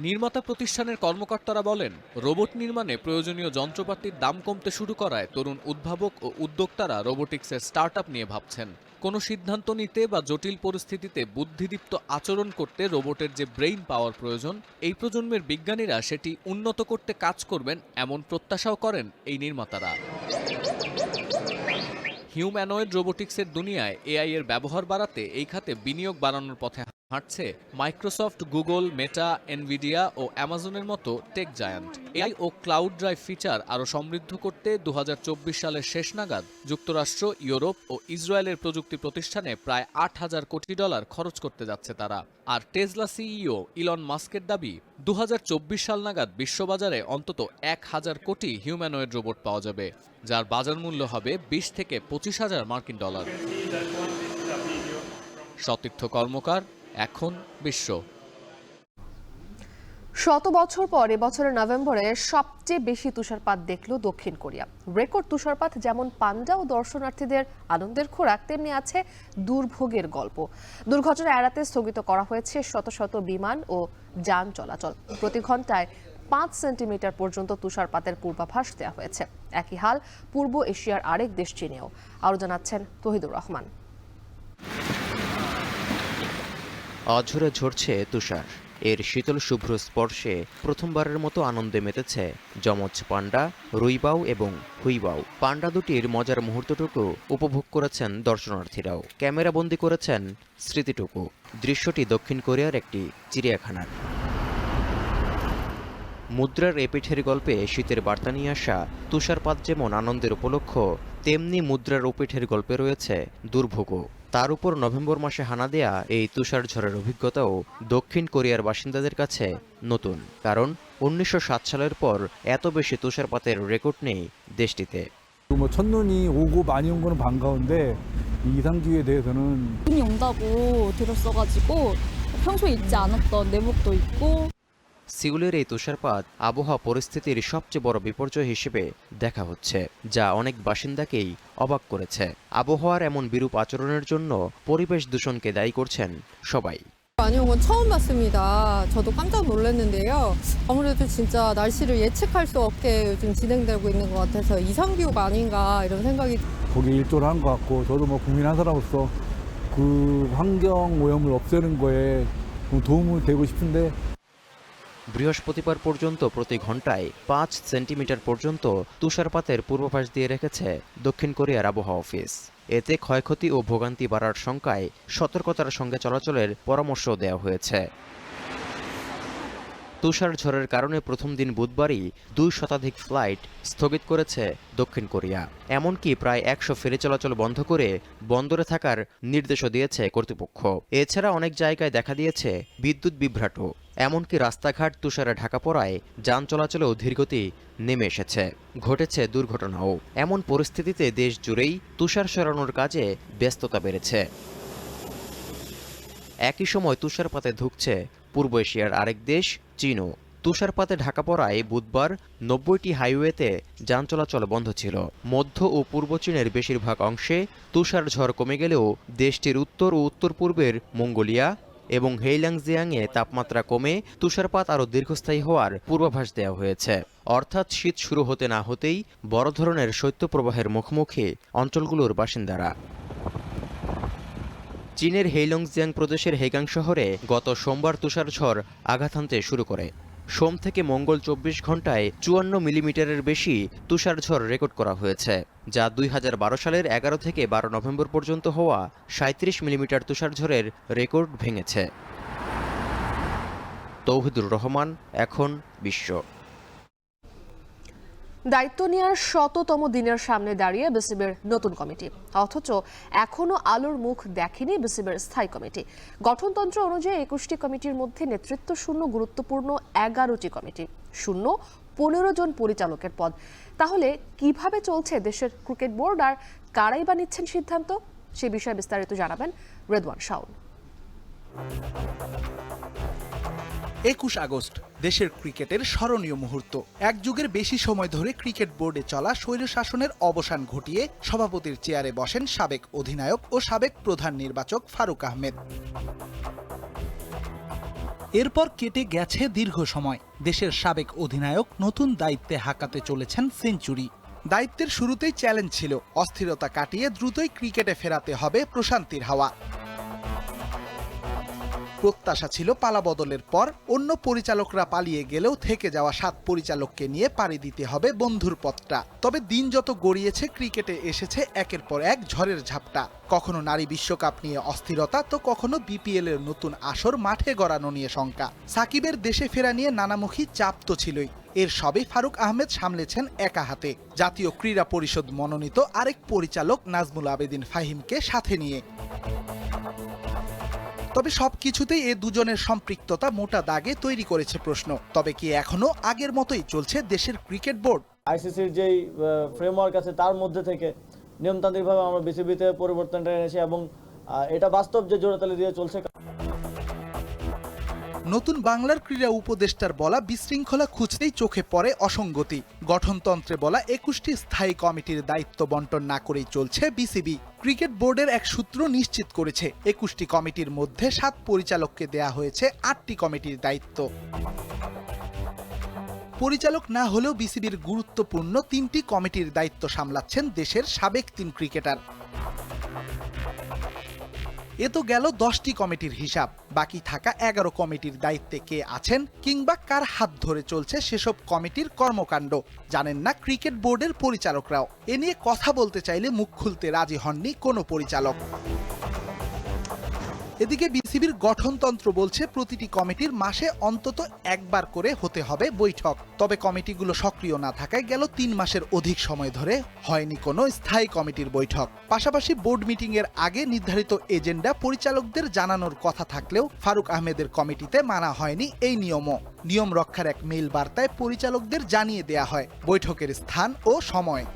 নির্মাতা প্রতিষ্ঠানের কর্মকর্তারা বলেন, robot নির্মাণে প্রয়োজনীয় যন্ত্রপাতির দাম কমতে শুরু করায় তরুণ উদ্ভাবক ও উদ্যোক্তারা রোবোটিক্সের স্টার্টআপ নিয়ে ভাবছেন। কোনো সিদ্ধান্ত নিতে বা জটিল পরিস্থিতিতে বুদ্ধিদীপ্ত আচরণ করতে রোবটের যে ব্রেইন পাওয়ার প্রয়োজন, এই প্রজন্মের বিজ্ঞানীরা সেটি উন্নত করতে কাজ করবেন এমন প্রত্যাশাও করেন এই নির্মাতারা। হিউম্যানয়েড রোবোটিক্সের দুনিয়ায় এআই এর ব্যবহার বাড়াতে এই খাতে বিনিয়োগ বাড়ানোর পথে হাঁটছে মাইক্রোসফট, গুগল, মেটা, এনভিডিয়া ও অ্যামাজনের মতো টেক জায়ান্ট। এআই ও ক্লাউড ড্রাইভ ফিচার আরও সমৃদ্ধ করতে 2024 সালের শেষ নাগাদ যুক্তরাষ্ট্র, ইউরোপ ও ইসরায়েলের প্রযুক্তি প্রতিষ্ঠানে প্রায় $8,000 কোটি খরচ করতে যাচ্ছে তারা। আর টেসলা সিইও ইলন মাস্কের দাবি, 2024 সাল নাগাদ বিশ্ববাজারে অন্তত 1,000 কোটি হিউম্যানয়েড রোবট পাওয়া যাবে, যার বাজার মূল্য হবে $20 থেকে $25,000 মার্কিন ডলার। সতীর্থ কর্মকার, এখন বিশ্ব। শত বছর পর এবছরের নভেম্বরে সবচেয়ে বেশি তুষারপাত দেখল দক্ষিণ কোরিয়া। রেকর্ড তুষারপাত যেমন পান্ডা ও দর্শনার্থীদের আনন্দের খোরাক, তেমনি আছে দুর্ভোগের গল্প। দুর্ঘটনা এড়াতে স্থগিত করা হয়েছে শত শত বিমান ও যান চলাচল। প্রতি ঘন্টায় 5 সেন্টিমিটার পর্যন্ত তুষারপাতের পূর্বাভাস দেওয়া হয়েছে। একই হাল পূর্ব এশিয়ার আরেক দেশ চীনেও। আরও জানাচ্ছেন তহিদুর রহমান। অঝরে ঝরছে তুষার। এর শীতল শুভ্র স্পর্শে প্রথমবারের মতো আনন্দে মেতেছে যমজ পান্ডা রুইবাও এবং হুইবাও। পান্ডা দুটির মজার মুহূর্তটুকু উপভোগ করেছেন দর্শনার্থীরাও। ক্যামেরাবন্দি করেছেন স্মৃতিটুকু। দৃশ্যটি দক্ষিণ কোরিয়ার একটি চিড়িয়াখানার। মুদ্রার এপিঠের গল্পে শীতের বার্তা নিয়ে আসা তুষারপাত যেমন আনন্দের উপলক্ষ, তেমনি মুদ্রার ওপিঠের গল্পে রয়েছে দুর্ভোগও। তার উপর নভেম্বর মাসে হানা দেয়া এই তুষার ঝড়ের অভিজ্ঞতাও দক্ষিণ কোরিয়ার বাসিন্দাদের কাছে নতুন, কারণ 1907 সালের পর এত বেশি তুষারপাতের রেকর্ড নেই দেশটিতে। 첫눈이 오고 많이 온 거는 반가운데 이 이상 기후에 대해서는 눈이 온다고 들었어가지고 평소에 입지 않았던 내복도 입고 সিউলের এই তুষারপাত আবহাওয়া পরিস্থিতির সবচেয়ে বড় বিপর্যয় হিসেবে দেখা হচ্ছে, যা অনেক বাসিন্দাকেই অবাক করেছে। আবহাওয়ার এমন বিরূপ 아চরণের জন্য পরিবেশ দূষণকে দায়ী করছেন সবাই। 많이 온 건 처음 봤습니다. 저도 깜짝 놀랐는데요. 아무래도 진짜 날씨를 예측할 수 없게 요즘 진행되고 있는 것 같아서 이상기후가 아닌가 이런 생각이. 거기 일조를 한 것 같고 저도 뭐 국민 한 사람으로서 그 환경 오염을 없애는 거에 도움을 되고 싶은데 বৃহস্পতিবার পর্যন্ত প্রতি ঘন্টায় 5 সেন্টিমিটার পর্যন্ত তুষারপাতের পূর্বাভাস দিয়ে রেখেছে দক্ষিণ কোরিয়ার আবহাওয়া অফিস। এতে ক্ষয়ক্ষতি ও ভোগান্তি বাড়ার শঙ্কায় সতর্কতার সঙ্গে চলাচলের পরামর্শ দেওয়া হয়েছে। তুষার ঝড়ের কারণে প্রথম দিন বুধবারই 2 শতাধিক ফ্লাইট স্থগিত করেছে দক্ষিণ কোরিয়া। এমনকি প্রায় 100 ফেরি চলাচল বন্ধ করে বন্দরে থাকার নির্দেশও দিয়েছে কর্তৃপক্ষ। এছাড়া অনেক জায়গায় দেখা দিয়েছে বিদ্যুৎ বিভ্রাট। এমনকি রাস্তাঘাট তুষারে ঢাকা পড়ায় যান চলাচলেও ধীরগতি নেমে এসেছে। ঘটেছে দুর্ঘটনাও। এমন পরিস্থিতিতে দেশ জুড়েই তুষার সরানোর কাজে ব্যস্ততা বেড়েছে। একই সময় তুষারপাতে ধুঁকছে পূর্ব এশিয়ার আরেক দেশ চীনও। তুষারপাতে ঢাকা পড়ায় বুধবার 90টি হাইওয়েতে যান চলাচল বন্ধ ছিল। মধ্য ও পূর্ব চীনের বেশিরভাগ অংশে তুষার ঝড় কমে গেলেও দেশটির উত্তর ও উত্তর পূর্বের মঙ্গোলিয়া এবং হেইলাংজিয়াংয়ে তাপমাত্রা কমে তুষারপাত আরও দীর্ঘস্থায়ী হওয়ার পূর্বাভাস দেওয়া হয়েছে। অর্থাৎ শীত শুরু হতে না হতেই বড় ধরনের শৈত্যপ্রবাহের মুখোমুখি অঞ্চলগুলোর বাসিন্দারা। চীনের হেইলংজিয়াং প্রদেশের হেগাং শহরে গত সোমবার তুষার ঝড় আঘাত হানতে শুরু করে। সোম থেকে মঙ্গল 24 ঘন্টায় 54 মিলিমিটারের বেশি তুষার ঝড় রেকর্ড করা হয়েছে, যা 2012 সালের 11 থেকে 12 নভেম্বর পর্যন্ত হওয়া 37 মিলিমিটার তুষার ঝড়ের রেকর্ড ভেঙেছে। তৌহিদুর রহমান, এখন বিশ্ব। দায়িত্ব নেওয়ার ১০০তম দিনের সামনে দাঁড়িয়ে বিসিবির নতুন কমিটি, অথচ এখনো আলোর মুখ দেখেনি বিসিবির স্থায়ী কমিটি। গঠনতন্ত্র অনুযায়ী ২১টি কমিটির মধ্যে নেতৃত্ব শূন্য গুরুত্বপূর্ণ ১১টি কমিটি, শূন্য ১৫ জন পরিচালকের পদ। তাহলে কিভাবে চলছে দেশের ক্রিকেট বোর্ড, আর কারাই বা নিচ্ছেন সিদ্ধান্ত? সে বিষয়ে বিস্তারিত জানাবেন রেদওয়ান শাওন। ২১ আগস্ট দেশের ক্রিকেটের স্মরণীয় মুহূর্ত। এক যুগের বেশি সময় ধরে ক্রিকেট বোর্ডে চলা স্বৈরশাসনের অবসান ঘটিয়ে সভাপতির চেয়ারে বসেন সাবেক অধিনায়ক ও সাবেক প্রধান নির্বাচক ফারুক আহমেদ। এরপর কেটে গেছে দীর্ঘ সময়। দেশের সাবেক অধিনায়ক নতুন দায়িত্বে হাঁকাতে চলেছেন সেঞ্চুরি। দায়িত্বের শুরুতেই চ্যালেঞ্জ ছিল অস্থিরতা কাটিয়ে দ্রুতই ক্রিকেটে ফেরাতে হবে প্রশান্তির হাওয়া। প্রত্যাশা ছিল পালাবদলের পর অন্য পরিচালকরা পালিয়ে গেলেও থেকে যাওয়া ৭ পরিচালককে নিয়ে পাড়ি দিতে হবে বন্ধুর পথটা। তবে দিন যত গড়িয়েছে ক্রিকেটে এসেছে একের পর এক ঝড়ের ঝাপটা। কখনো নারী বিশ্বকাপ নিয়ে অস্থিরতা, তো কখনো বিপিএল এর নতুন আসর মাঠে গড়ানো নিয়ে শঙ্কা। সাকিবের দেশে ফেরা নিয়ে নানামুখী চাপ তো ছিলই। এর সবই ফারুক আহমেদ সামলেছেন একা হাতে, জাতীয় ক্রীড়া পরিষদ মনোনীত আরেক পরিচালক নাজমুল আবেদিন ফাহিমকে সাথে নিয়ে। তবে সবকিছুতেই এ দুজনের সম্পৃক্ততা মোটা দাগে তৈরি করেছে প্রশ্ন। তবে কি এখনো আগের মতোই চলছে দেশের ক্রিকেট বোর্ড? আইসিসির যেই ফ্রেমওয়ার্ক আছে তার মধ্যে থেকে নিয়মতান্ত্রিকভাবে আমরা বিসিবিতে পরিবর্তনটা এনেছি এবং এটা বাস্তব যে জোড়াতালি দিয়ে চলছে। নতুন বাংলার ক্রীড়া উপদেষ্টার বলা বিশৃঙ্খলা খুঁজতেই চোখে পড়ে অসঙ্গতি। গঠনতন্ত্রে বলা ২১টি স্থায়ী কমিটির দায়িত্ব বন্টন না করেই চলছে বিসিবি। ক্রিকেট বোর্ডের এক সূত্র নিশ্চিত করেছে ২১টি কমিটির মধ্যে ৭ পরিচালককে দেয়া হয়েছে ৮টি কমিটির দায়িত্ব। পরিচালক না হলেও বিসিবির গুরুত্বপূর্ণ ৩টি কমিটির দায়িত্ব সামলাচ্ছেন দেশের সাবেক ৩ ক্রিকেটার। এ তো গেল 10টি কমিটির হিসাব। বাকি থাকা 11 কমিটির দায়িত্বে কে আছেন কিংবা কার হাত ধরে চলছে সেসব কমিটির কর্মকাণ্ড জানেন না ক্রিকেট বোর্ডের পরিচালকরাও। এ নিয়ে কথা বলতে চাইলে মুখ খুলতে রাজি হননি কোনো পরিচালক। এদিকে বিসিবির গঠনতন্ত্র বলছে প্রতিটি কমিটির মাসে অন্তত একবার করে হতে হবে বৈঠক। তবে কমিটিগুলো সক্রিয় না থাকায় গেল ৩ মাসের অধিক সময় ধরে হয়নি কোনো স্থায়ী কমিটির বৈঠক। পাশাপাশি বোর্ড মিটিং এর আগে নির্ধারিত এজেন্ডা পরিচালকদের জানানোর কথা থাকলেও ফারুক আহমেদের কমিটিতে মানা হয়নি এই নিয়মও। নিয়ম রক্ষার এক মেইল বার্তায় পরিচালকদের জানিয়ে দেয়া হয় বৈঠকের স্থান ও সময়।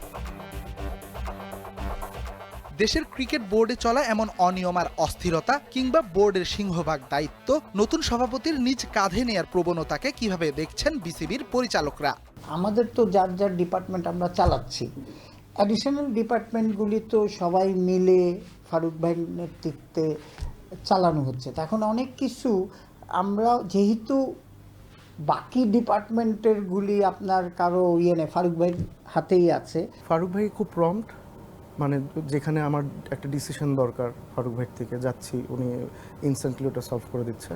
দেশের ক্রিকেট বোর্ডে চলা এমন অনিয়ম আর অস্থিরতা কিংবা বোর্ডের সিংহভাগ দায়িত্ব নতুন সভাপতির নিজ কাঁধে নেয়ার প্রবণতাকে কিভাবে দেখছেন বিসিবির পরিচালকরা? আমাদের তো যার যার ডিপার্টমেন্ট আমরা চালাচ্ছি, অ্যাডিশনাল ডিপার্টমেন্টগুলি তো সবাই মিলে ফারুক ভাইয়ের নেতৃত্বে চালানো হচ্ছে। এখন অনেক কিছু আমরা যেহেতু বাকি ডিপার্টমেন্টের গুলি আপনার কারো নেই, ফারুক ভাইয়ের হাতেই আছে। ফারুক ভাই খুব প্রম্পট, মানে যেখানে আমার একটা ডিসিশন দরকার ফারুক ভাই থেকে যাচ্ছি, উনি ইনস্ট্যান্টলি ওটা সলভ করে দিচ্ছে।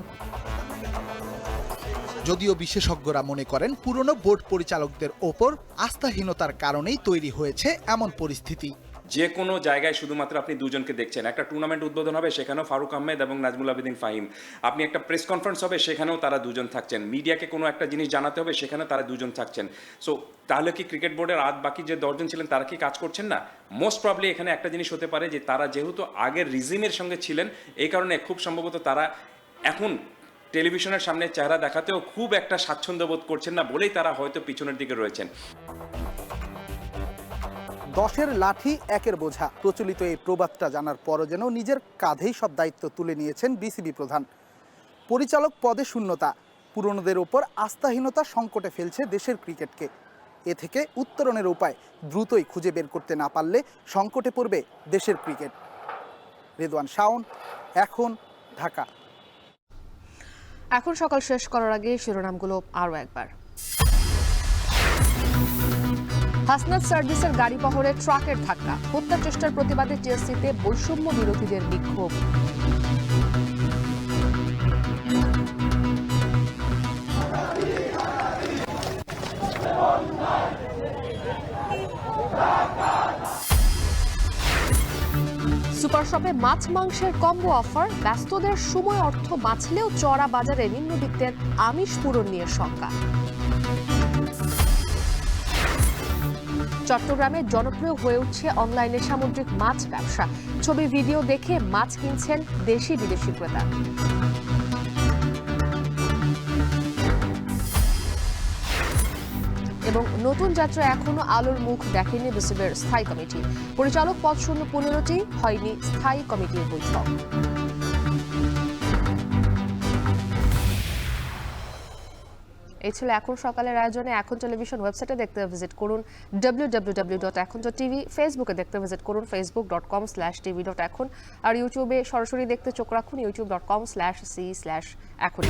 যদিও বিশেষজ্ঞরা মনে করেন পুরনো বোর্ড পরিচালকদের ওপর আস্থাহীনতার কারণেই তৈরি হয়েছে এমন পরিস্থিতি। যে কোনো জায়গায় শুধুমাত্র আপনি দুজনকে দেখছেন। একটা টুর্নামেন্ট উদ্বোধন হবে, সেখানেও ফারুক আহমেদ এবং নাজমুল আবেদিন ফাহিম। আপনি একটা প্রেস কনফারেন্স হবে, সেখানেও তারা দুজন থাকছেন। মিডিয়াকে কোনো একটা জিনিস জানাতে হবে, সেখানেও তারা দুজন থাকছেন। সো তাহলে কি ক্রিকেট বোর্ডের বাকি যে 10 জন ছিলেন তারা কি কাজ করছেন না? মোস্ট প্রবলি এখানে একটা জিনিস হতে পারে যে তারা যেহেতু আগের রিজিমের সঙ্গে ছিলেন, এই কারণে খুব সম্ভবত তারা এখন টেলিভিশনের সামনে চেহারা দেখাতেও খুব একটা স্বাচ্ছন্দ্য বোধ করছেন না বলেই তারা হয়তো পিছনের দিকে রয়েছেন। 10-এর লাঠি 1-এর বোঝা, প্রচলিত এই প্রবাদটা জানার পরও যেন নিজের কাঁধেই সব দায়িত্ব তুলে নিয়েছেন বিসিবি প্রধান। পরিচালক পদে শূন্যতা, পুরনোদের ওপর আস্থাহীনতা সংকটে ফেলছে দেশের ক্রিকেটকে। এ থেকে উত্তরণের উপায় দ্রুতই খুঁজে বের করতে না পারলে সংকটে পড়বে দেশের ক্রিকেট। রেদওয়ান শাওন, এখন, ঢাকা। এখন সকাল শেষ করার আগে শিরোনামগুলো আরও একবার। হাসনাত সার্জিসের গাড়ি বহরে ট্রাকের ধাক্কা, হত্যা চেষ্টার প্রতিবাদে টিএসসিতে বৈষম্য বিরোধীদের বিক্ষোভ। সুপার শপে মাছ মাংসের কম্বো অফার, ব্যস্তদের সময় অর্থ বাঁচলেও চড়া বাজারে নিম্নবিত্তের আমিষ পূরণ নিয়ে শঙ্কা। চট্টগ্রামে জনপ্রিয় হয়ে উঠছে অনলাইনে সামুদ্রিক মাছ ব্যবসা। ছবি ভিডিও দেখে মাছ কিনছেন দেশি বিদেশি ক্রেতা। এবং নতুন যাত্রা এখনো আলোর মুখ দেখেনি বিসিবির স্থায়ী কমিটি। পরিচালক পদ শূন্য 15টি, হয়নি স্থায়ী কমিটির বৈঠক। এই ছিল এখন সকালের আয়োজনে। এখন টেলিভিশন ওয়েবসাইটে দেখতে ভিজিট করুন www.ekon.tv, ফেসবুকে দেখতে ভিজিট করুন facebook.com/tv.ekon, আর ইউটিউবে সরাসরি দেখতে চোখ রাখুন youtube.com/c/ekon।